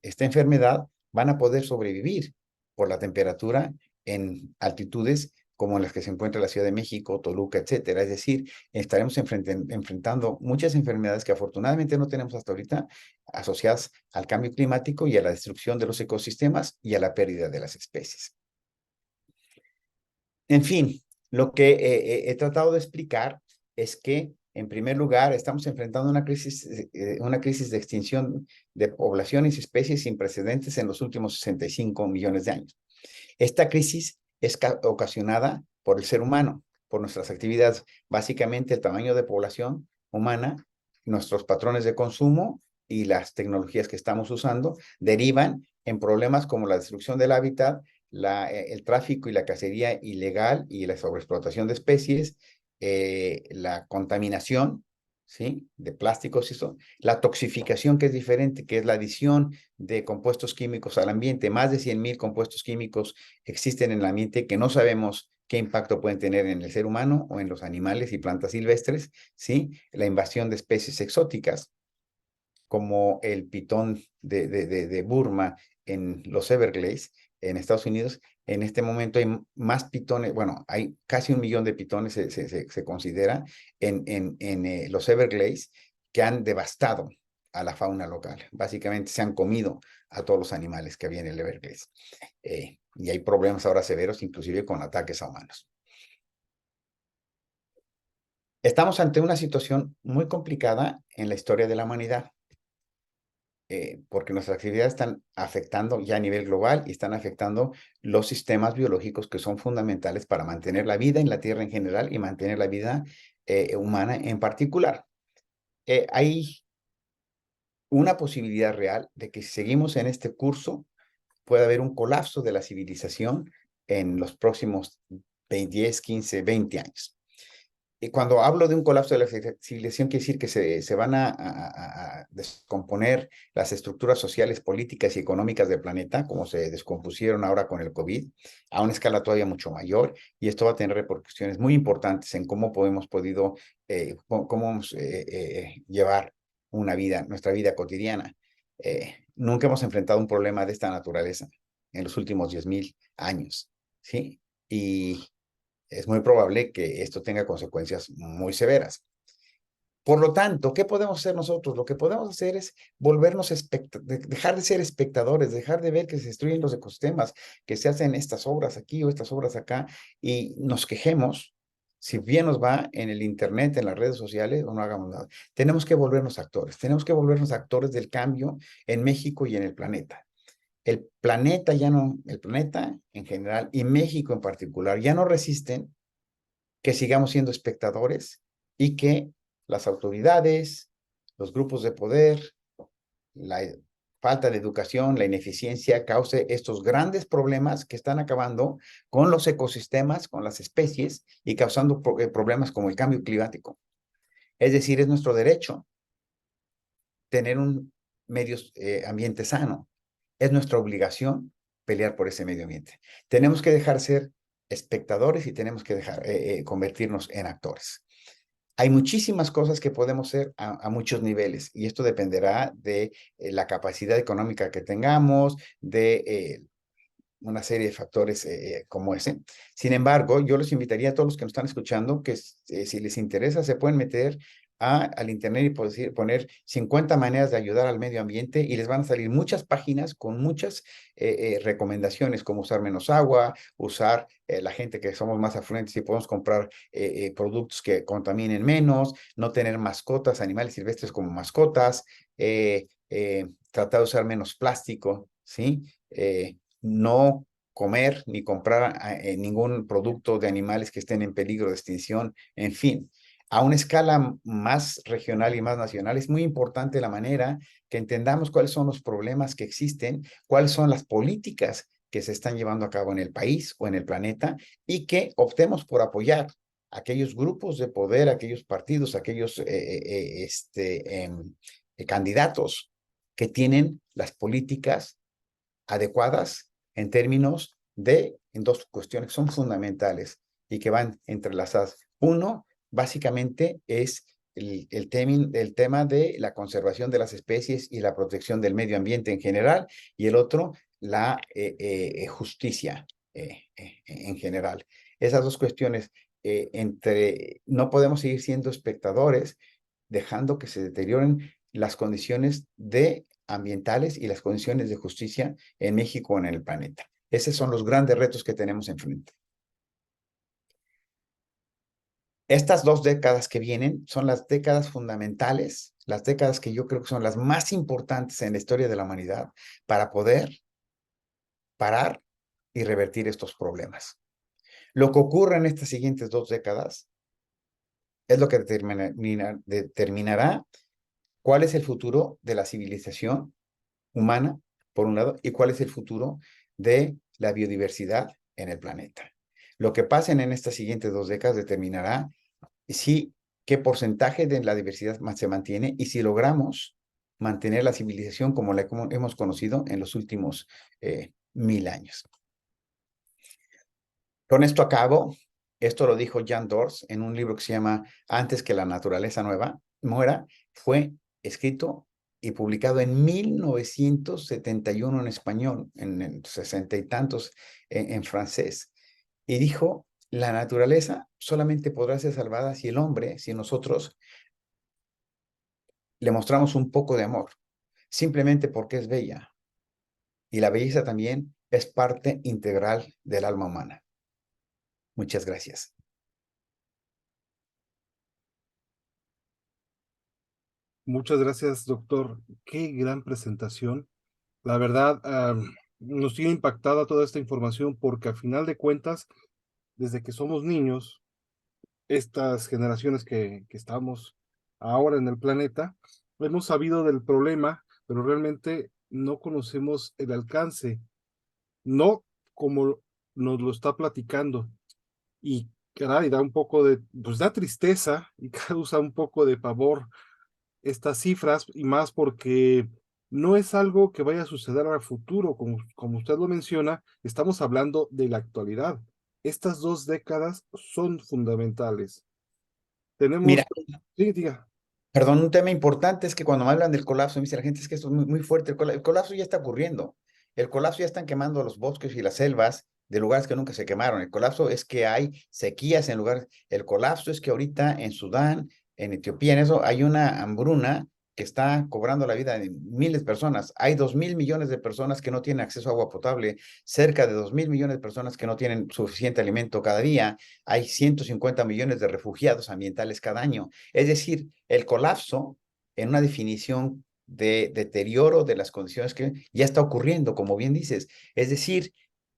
esta enfermedad van a poder sobrevivir por la temperatura en altitudes como en las que se encuentra la Ciudad de México, Toluca, etcétera. Es decir, estaremos enfrentando muchas enfermedades que afortunadamente no tenemos hasta ahorita asociadas al cambio climático y a la destrucción de los ecosistemas y a la pérdida de las especies. En fin, lo que he tratado de explicar es que, en primer lugar, estamos enfrentando una crisis de extinción de poblaciones y especies sin precedentes en los últimos 65 millones de años. Esta crisis es ocasionada por el ser humano, por nuestras actividades, básicamente el tamaño de población humana, nuestros patrones de consumo y las tecnologías que estamos usando derivan en problemas como la destrucción del hábitat, el tráfico y la cacería ilegal y la sobreexplotación de especies, la contaminación, ¿sí? De plásticos y eso, la toxificación que es diferente, que es la adición de compuestos químicos al ambiente. Más de 100,000 compuestos químicos existen en el ambiente que no sabemos qué impacto pueden tener en el ser humano o en los animales y plantas silvestres, ¿sí? La invasión de especies exóticas, como el pitón de Burma en los Everglades, en Estados Unidos. En este momento hay más pitones, bueno, hay casi 1 millón de pitones, se considera, en los Everglades, que han devastado a la fauna local. Básicamente se han comido a todos los animales que había en el Everglades. Y hay problemas ahora severos, inclusive con ataques a humanos. Estamos ante una situación muy complicada en la historia de la humanidad. Porque nuestras actividades están afectando ya a nivel global y están afectando los sistemas biológicos que son fundamentales para mantener la vida en la Tierra en general y mantener la vida humana en particular. Hay una posibilidad real de que si seguimos en este curso pueda haber un colapso de la civilización en los próximos 10, 15, 20 años. Y cuando hablo de un colapso de la civilización, quiere decir que se van a descomponer las estructuras sociales, políticas y económicas del planeta, como se descompusieron ahora con el COVID, a una escala todavía mucho mayor, y esto va a tener repercusiones muy importantes en cómo hemos podido llevar nuestra vida cotidiana. nunca hemos enfrentado un problema de esta naturaleza en los últimos 10,000 años, ¿sí? Y es muy probable que esto tenga consecuencias muy severas. Por lo tanto, ¿qué podemos hacer nosotros? Lo que podemos hacer es volvernos dejar de ser espectadores, dejar de ver que se destruyen los ecosistemas, que se hacen estas obras aquí o estas obras acá, y nos quejemos, si bien nos va en el internet, en las redes sociales, o no hagamos nada. Tenemos que volvernos actores del cambio en México y en el planeta. El planeta ya no, el planeta en general y México en particular ya no resisten que sigamos siendo espectadores y que las autoridades, los grupos de poder, la falta de educación, la ineficiencia cause estos grandes problemas que están acabando con los ecosistemas, con las especies y causando problemas como el cambio climático. Es decir, es nuestro derecho tener un medio ambiente sano. Es nuestra obligación pelear por ese medio ambiente. Tenemos que dejar ser espectadores y tenemos que dejar convertirnos en actores. Hay muchísimas cosas que podemos hacer a muchos niveles y esto dependerá de la capacidad económica que tengamos, de una serie de factores como ese. Sin embargo, yo los invitaría a todos los que nos están escuchando que si les interesa se pueden meter al internet y poner 50 maneras de ayudar al medio ambiente y les van a salir muchas páginas con muchas recomendaciones como usar menos agua, usar la gente que somos más afluentes y podemos comprar productos que contaminen menos, no tener mascotas, animales silvestres como mascotas, tratar de usar menos plástico, ¿sí? No comer ni comprar ningún producto de animales que estén en peligro de extinción, en fin. A una escala más regional y más nacional, es muy importante la manera que entendamos cuáles son los problemas que existen, cuáles son las políticas que se están llevando a cabo en el país o en el planeta y que optemos por apoyar aquellos grupos de poder, aquellos partidos, aquellos candidatos que tienen las políticas adecuadas en términos en dos cuestiones que son fundamentales y que van entrelazadas. Uno, básicamente, es el tema de la conservación de las especies y la protección del medio ambiente en general, y el otro, la justicia en general. Esas dos cuestiones, no podemos seguir siendo espectadores dejando que se deterioren las condiciones ambientales y las condiciones de justicia en México o en el planeta. Esos son los grandes retos que tenemos enfrente. Estas 2 décadas que vienen son las décadas fundamentales, las décadas que yo creo que son las más importantes en la historia de la humanidad para poder parar y revertir estos problemas. Lo que ocurre en estas siguientes 2 décadas es lo que determinará cuál es el futuro de la civilización humana, por un lado, y cuál es el futuro de la biodiversidad en el planeta. Lo que pasen en estas siguientes 2 décadas determinará si qué porcentaje de la diversidad se mantiene y si logramos mantener la civilización como la hemos conocido en los últimos 1000 años. Con esto acabo. Esto lo dijo Jan Dors en un libro que se llama Antes que la naturaleza muera. Fue escrito y publicado en 1971 en español, en 60 y tantos en francés. Y dijo, la naturaleza solamente podrá ser salvada si el hombre, si nosotros le mostramos un poco de amor, simplemente porque es bella. Y la belleza también es parte integral del alma humana. Muchas gracias.
Muchas gracias, doctor. Qué gran presentación. La verdad, nos tiene impactada toda esta información porque al final de cuentas, desde que somos niños, estas generaciones que estamos ahora en el planeta, hemos sabido del problema, pero realmente no conocemos el alcance, no como nos lo está platicando. Y caray, da un poco de, pues da tristeza y causa un poco de pavor estas cifras y más porque no es algo que vaya a suceder al futuro, como usted lo menciona, estamos hablando de la actualidad. Estas 2 décadas son fundamentales.
Mira,
Tenemos, sí, diga.
Perdón, un tema importante es que cuando me hablan del colapso, me dice la gente es que esto es muy, muy fuerte. El colapso ya está ocurriendo. El colapso ya están quemando los bosques y las selvas de lugares que nunca se quemaron. El colapso es que hay sequías en lugares. El colapso es que ahorita en Sudán, en Etiopía, en eso hay una hambruna que está cobrando la vida de miles de personas. Hay 2.000 millones de personas que no tienen acceso a agua potable, cerca de 2.000 millones de personas que no tienen suficiente alimento cada día. Hay 150 millones de refugiados ambientales cada año. Es decir, el colapso, en una definición de deterioro de las condiciones que ya está ocurriendo, como bien dices. Es decir,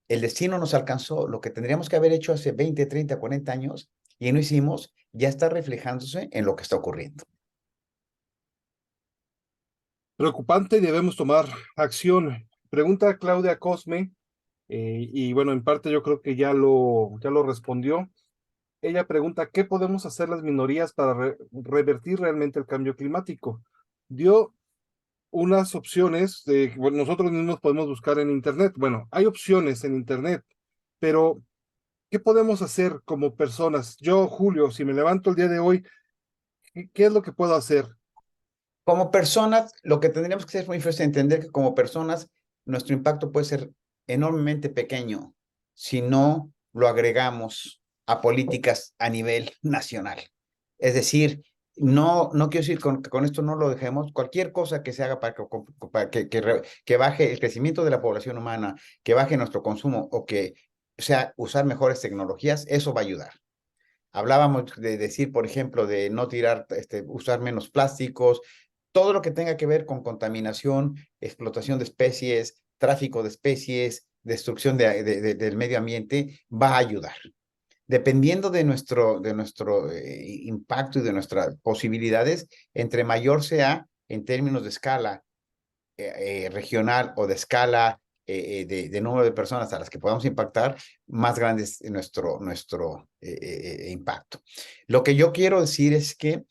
el destino nos alcanzó, lo que tendríamos que haber hecho hace 20, 30, 40 años y no hicimos, ya está reflejándose en lo que está ocurriendo.
Preocupante y debemos tomar acción. Pregunta Claudia Cosme, y bueno, en parte yo creo que ya lo respondió. Ella pregunta, ¿qué podemos hacer las minorías para revertir realmente el cambio climático? Dio unas opciones de, bueno, nosotros mismos podemos buscar en Internet. Bueno, hay opciones en Internet, pero ¿qué podemos hacer como personas? Yo, Julio, si me levanto el día de hoy, ¿qué es lo que puedo hacer?
Como personas, lo que tendríamos que hacer es muy fácil entender que como personas, nuestro impacto puede ser enormemente pequeño si no lo agregamos a políticas a nivel nacional. Es decir, no quiero decir que con esto no lo dejemos. Cualquier cosa que se haga para que baje el crecimiento de la población humana, que baje nuestro consumo o que sea usar mejores tecnologías, eso va a ayudar. Hablábamos de decir, por ejemplo, de no tirar, usar menos plásticos, todo lo que tenga que ver con contaminación, explotación de especies, tráfico de especies, destrucción del medio ambiente, va a ayudar. Dependiendo de nuestro impacto y de nuestras posibilidades, entre mayor sea en términos de escala regional o de escala de número de personas a las que podamos impactar, más grande es nuestro impacto. Lo que yo quiero decir es que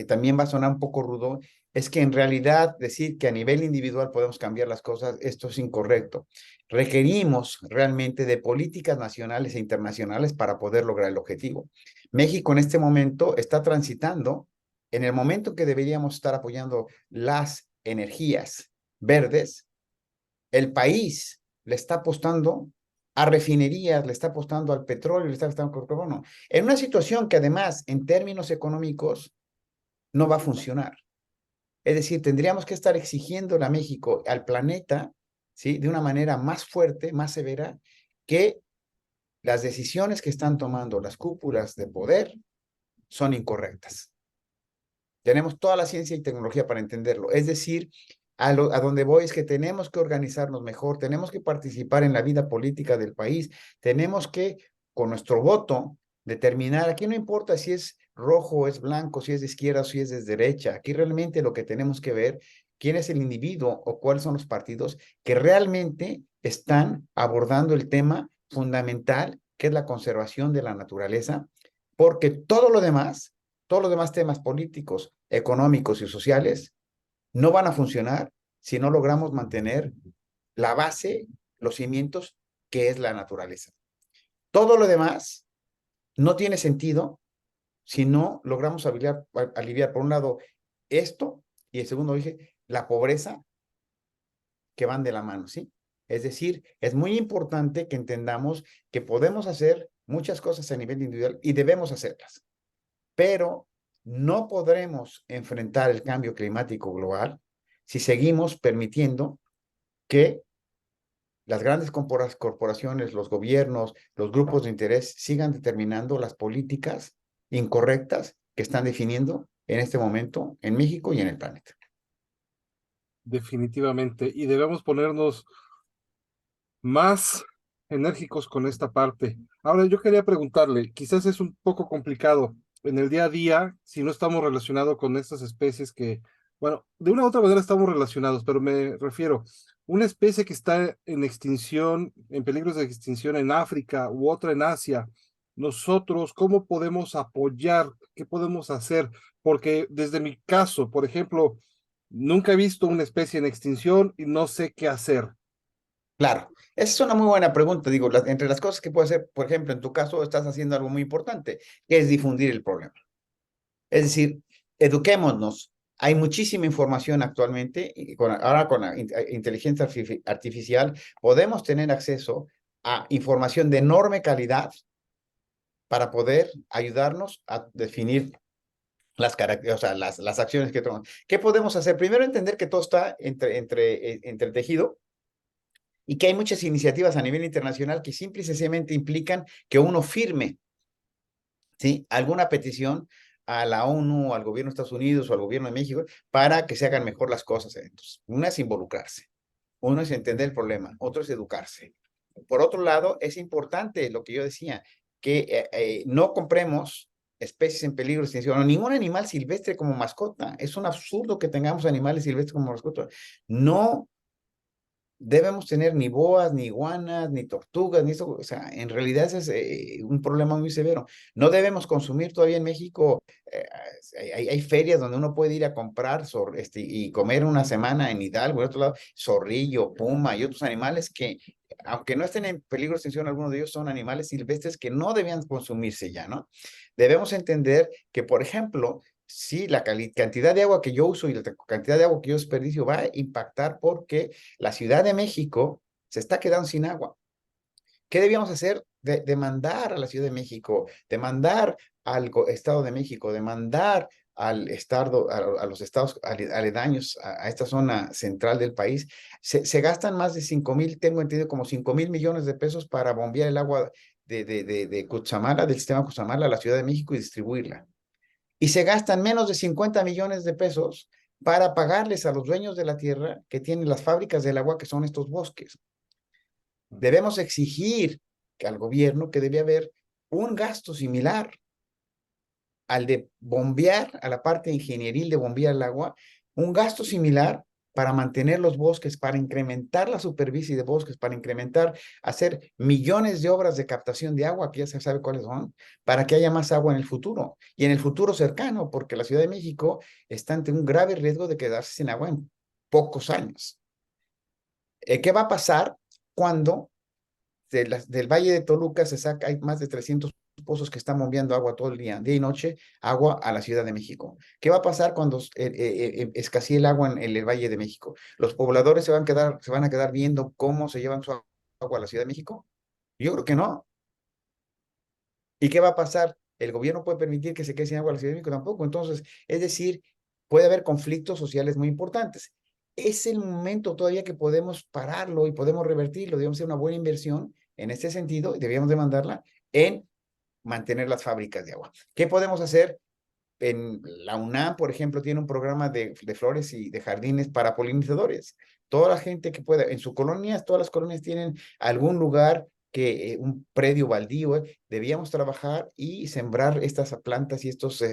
también va a sonar un poco rudo, es que en realidad decir que a nivel individual podemos cambiar las cosas, esto es incorrecto. Requerimos realmente de políticas nacionales e internacionales para poder lograr el objetivo. México en este momento está transitando en el momento que deberíamos estar apoyando las energías verdes, el país le está apostando a refinerías, le está apostando al petróleo, le está apostando al carbono, en una situación que además, en términos económicos, no va a funcionar. Es decir, tendríamos que estar exigiéndole a México, al planeta, ¿sí? De una manera más fuerte, más severa, que las decisiones que están tomando las cúpulas de poder son incorrectas. Tenemos toda la ciencia y tecnología para entenderlo. Es decir, a donde voy es que tenemos que organizarnos mejor, tenemos que participar en la vida política del país, tenemos que, con nuestro voto, determinar, aquí no importa si es rojo o es blanco, si es de izquierda o si es de derecha, aquí realmente lo que tenemos que ver, quién es el individuo o cuáles son los partidos que realmente están abordando el tema fundamental, que es la conservación de la naturaleza, porque todos los demás temas políticos, económicos y sociales no van a funcionar si no logramos mantener la base, los cimientos, que es la naturaleza. Todo lo demás no tiene sentido si no logramos aliviar, por un lado, esto, y el segundo dije, la pobreza, que van de la mano, ¿sí? Es decir, es muy importante que entendamos que podemos hacer muchas cosas a nivel individual y debemos hacerlas, pero no podremos enfrentar el cambio climático global si seguimos permitiendo que las grandes corporaciones, los gobiernos, los grupos de interés sigan determinando las políticas incorrectas que están definiendo en este momento en México y en el planeta.
Definitivamente, y debemos ponernos más enérgicos con esta parte. Ahora, yo quería preguntarle, quizás es un poco complicado en el día a día, si no estamos relacionados con estas especies que, bueno, de una u otra manera estamos relacionados, pero me refiero, una especie que está en extinción, en peligros de extinción en África u otra en Asia, nosotros, ¿cómo podemos apoyar? ¿Qué podemos hacer? Porque desde mi caso, por ejemplo, nunca he visto una especie en extinción y no sé qué hacer.
Claro, esa es una muy buena pregunta. Digo, entre las cosas que puede hacer, por ejemplo, en tu caso, estás haciendo algo muy importante, que es difundir el problema. Es decir, eduquémonos. Hay muchísima información actualmente, y ahora con la inteligencia artificial podemos tener acceso a información de enorme calidad para poder ayudarnos a definir o sea, las acciones que tomamos. ¿Qué podemos hacer? Primero, entender que todo está entretejido y que hay muchas iniciativas a nivel internacional que simple y sencillamente implican que uno firme, ¿sí?, alguna petición a la ONU, al gobierno de Estados Unidos o al gobierno de México para que se hagan mejor las cosas. Entonces, una es involucrarse, uno es entender el problema, otro es educarse. Por otro lado, es importante lo que yo decía, que no compremos especies en peligro de extinción, o ningún animal silvestre como mascota. Es un absurdo que tengamos animales silvestres como mascota. No debemos tener ni boas, ni iguanas, ni tortugas, ni eso. O sea, en realidad ese es un problema muy severo. No debemos consumir todavía en México. Hay ferias donde uno puede ir a comprar y comer una semana en Hidalgo, en otro lado, zorrillo, puma y otros animales que, aunque no estén en peligro de extinción, algunos de ellos son animales silvestres que no debían consumirse ya, ¿no? Debemos entender que, por ejemplo, sí, la cantidad de agua que yo uso y la cantidad de agua que yo desperdicio va a impactar porque la Ciudad de México se está quedando sin agua. ¿Qué debíamos hacer? Demandar a la Ciudad de México, demandar al Estado de México, demandar al estado, a los estados aledaños a esta zona central del país. Se gastan más de 5,000, tengo entendido, como 5,000 millones de pesos para bombear el agua de Cutzamala, del sistema Cutzamala a la Ciudad de México y distribuirla. Y se gastan menos de 50 millones de pesos para pagarles a los dueños de la tierra que tienen las fábricas del agua, que son estos bosques. Debemos exigir al gobierno que debe haber un gasto similar al de bombear, a la parte ingenieril de bombear el agua, un gasto similar para mantener los bosques, para incrementar la superficie de bosques, para incrementar, hacer millones de obras de captación de agua, que ya se sabe cuáles son, para que haya más agua en el futuro, y en el futuro cercano, porque la Ciudad de México está ante un grave riesgo de quedarse sin agua en pocos años. ¿Qué va a pasar cuando del Valle de Toluca se saca, hay más de 300 pozos que están bombeando agua todo el día y noche, agua a la Ciudad de México? ¿Qué va a pasar cuando escasee el agua en el Valle de México? ¿Los pobladores se van a quedar viendo cómo se llevan su agua a la Ciudad de México? Yo creo que no. ¿Y qué va a pasar? ¿El gobierno puede permitir que se quede sin agua a la Ciudad de México? Tampoco. Entonces, es decir, puede haber conflictos sociales muy importantes. Es el momento todavía que podemos pararlo y podemos revertirlo. Debemos hacer una buena inversión en este sentido y debíamos demandarla en mantener las fábricas de agua. ¿Qué podemos hacer? En la UNAM, por ejemplo, tiene un programa de flores y de jardines para polinizadores. Toda la gente que pueda, en sus colonias, todas las colonias tienen algún lugar un predio baldío, debíamos trabajar y sembrar estas plantas y estos,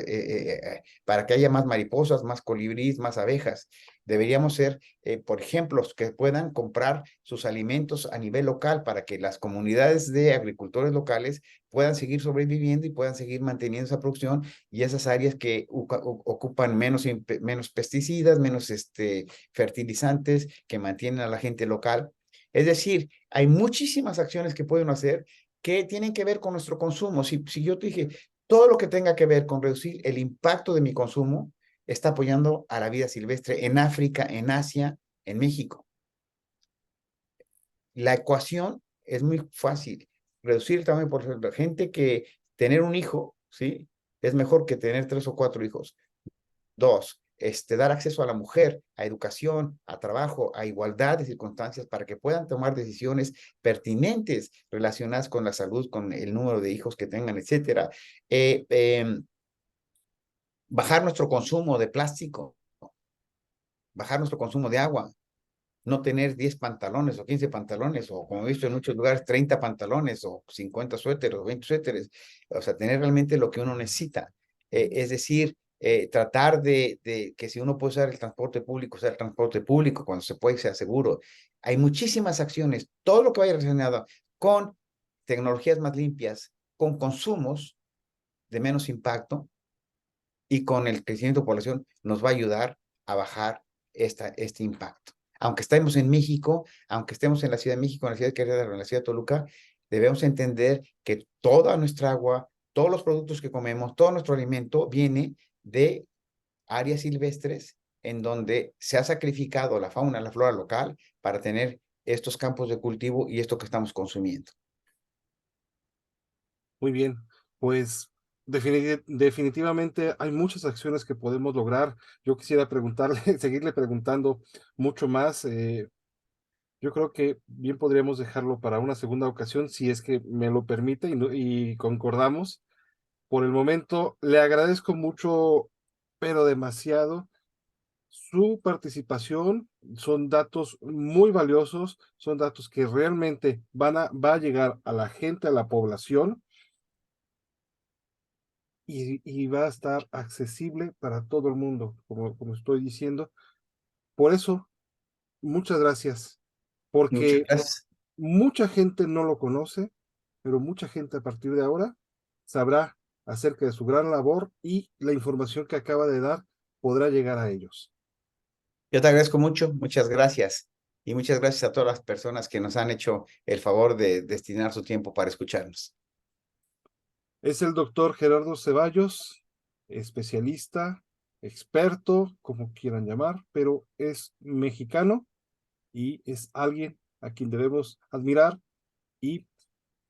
para que haya más mariposas, más colibríes, más abejas. Deberíamos ser, por ejemplo, que puedan comprar sus alimentos a nivel local para que las comunidades de agricultores locales puedan seguir sobreviviendo y puedan seguir manteniendo esa producción, y esas áreas que ocupan menos pesticidas, menos fertilizantes, que mantienen a la gente local. Es decir, hay muchísimas acciones que pueden hacer que tienen que ver con nuestro consumo. Si yo te dije, todo lo que tenga que ver con reducir el impacto de mi consumo, está apoyando a la vida silvestre en África, en Asia, en México. La ecuación es muy fácil. Reducir el tamaño por la gente que tener un hijo, ¿sí?, es mejor que tener 3 o 4 hijos. 2, dar acceso a la mujer, a educación, a trabajo, a igualdad de circunstancias para que puedan tomar decisiones pertinentes relacionadas con la salud, con el número de hijos que tengan, etcétera. Bajar nuestro consumo de plástico, bajar nuestro consumo de agua, no tener 10 pantalones o 15 pantalones, o como he visto en muchos lugares, 30 pantalones o 50 suéteres o 20 suéteres. O sea, tener realmente lo que uno necesita. Es decir, tratar de que si uno puede usar el transporte público, usar el transporte público, cuando se puede, sea seguro. Hay muchísimas acciones, todo lo que vaya relacionado con tecnologías más limpias, con consumos de menos impacto y con el crecimiento de población, nos va a ayudar a bajar este impacto. Aunque estemos en México, aunque estemos en la Ciudad de México, en la Ciudad de Querétaro, en la Ciudad de Toluca, debemos entender que toda nuestra agua, todos los productos que comemos, todo nuestro alimento viene de áreas silvestres en donde se ha sacrificado la fauna, la flora local para tener estos campos de cultivo y esto que estamos consumiendo.
Muy bien, pues definitivamente hay muchas acciones que podemos lograr. Yo quisiera preguntarle, seguirle preguntando mucho más. Yo creo que bien podríamos dejarlo para una segunda ocasión, si es que me lo permite y concordamos. Por el momento, le agradezco mucho, pero demasiado, su participación. Son datos muy valiosos, son datos que realmente va a llegar a la gente, a la población, y va a estar accesible para todo el mundo, como estoy diciendo. Por eso, muchas gracias,
Muchas
porque
gracias.
mucha gente no lo conoce, pero mucha gente a partir de ahora sabrá acerca de su gran labor, y la información que acaba de dar podrá llegar a ellos.
Yo te agradezco mucho, muchas gracias. Y muchas gracias a todas las personas que nos han hecho el favor de destinar su tiempo para escucharnos.
Es el doctor Gerardo Ceballos, especialista, experto, como quieran llamar, pero es mexicano y es alguien a quien debemos admirar y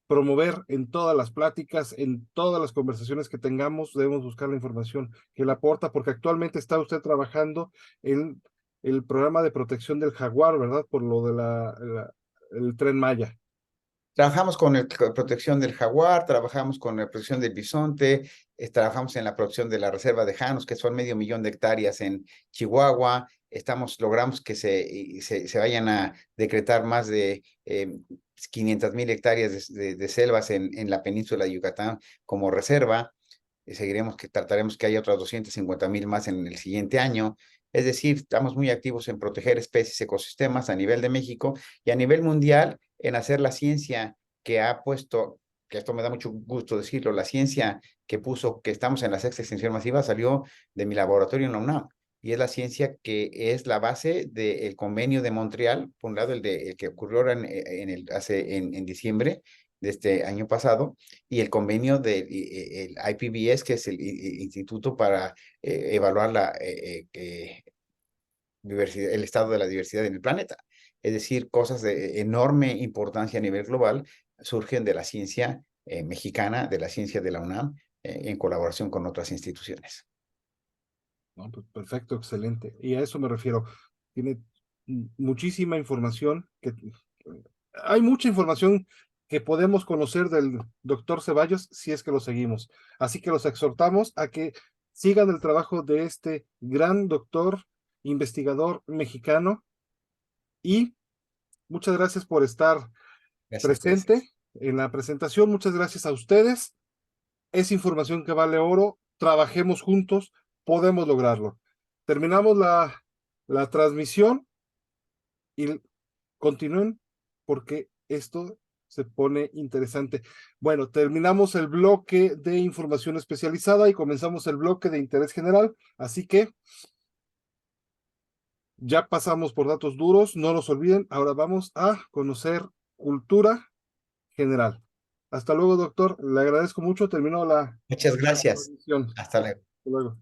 promover en todas las pláticas, en todas las conversaciones que tengamos. Debemos buscar la información que le aporta, porque actualmente está usted trabajando en el programa de protección del jaguar, ¿verdad? Por lo de el Tren Maya.
Trabajamos con la protección del jaguar, trabajamos con la protección del bisonte, trabajamos en la protección de la reserva de Janos, que son 500,000 de hectáreas en Chihuahua. Logramos que se vayan a decretar más de 500,000 hectáreas de selvas en la península de Yucatán como reserva. Trataremos que haya otras 250,000 más en el siguiente año. Es decir, estamos muy activos en proteger especies, ecosistemas a nivel de México y a nivel mundial en hacer la ciencia que ha puesto, que esto me da mucho gusto decirlo, la ciencia que puso que estamos en la sexta extinción masiva salió de mi laboratorio en la UNAM y es la ciencia que es la base del convenio de Montreal, por un lado el que ocurrió ahora en diciembre de este año pasado, y el convenio del el IPBES, que es el Instituto para evaluar el estado de la diversidad en el planeta. Es decir, cosas de enorme importancia a nivel global surgen de la ciencia mexicana, de la ciencia de la UNAM, en colaboración con otras instituciones.
No, pues perfecto, excelente. Y a eso me refiero. Tiene muchísima información hay mucha información que podemos conocer del doctor Ceballos si es que lo seguimos. Así que los exhortamos a que sigan el trabajo de este gran doctor, investigador mexicano, y muchas gracias por estar
Gracias, gracias.
presente en la presentación. Muchas gracias a ustedes. Es información que vale oro. Trabajemos juntos, podemos lograrlo. Terminamos la transmisión y continúen, porque esto se pone interesante. Bueno, terminamos el bloque de información especializada y comenzamos el bloque de interés general, así que ya pasamos por datos duros, no los olviden. Ahora vamos a conocer cultura general. Hasta luego, doctor. Le agradezco mucho. Terminó la
Muchas gracias.
transmisión.
Hasta luego.
Hasta luego.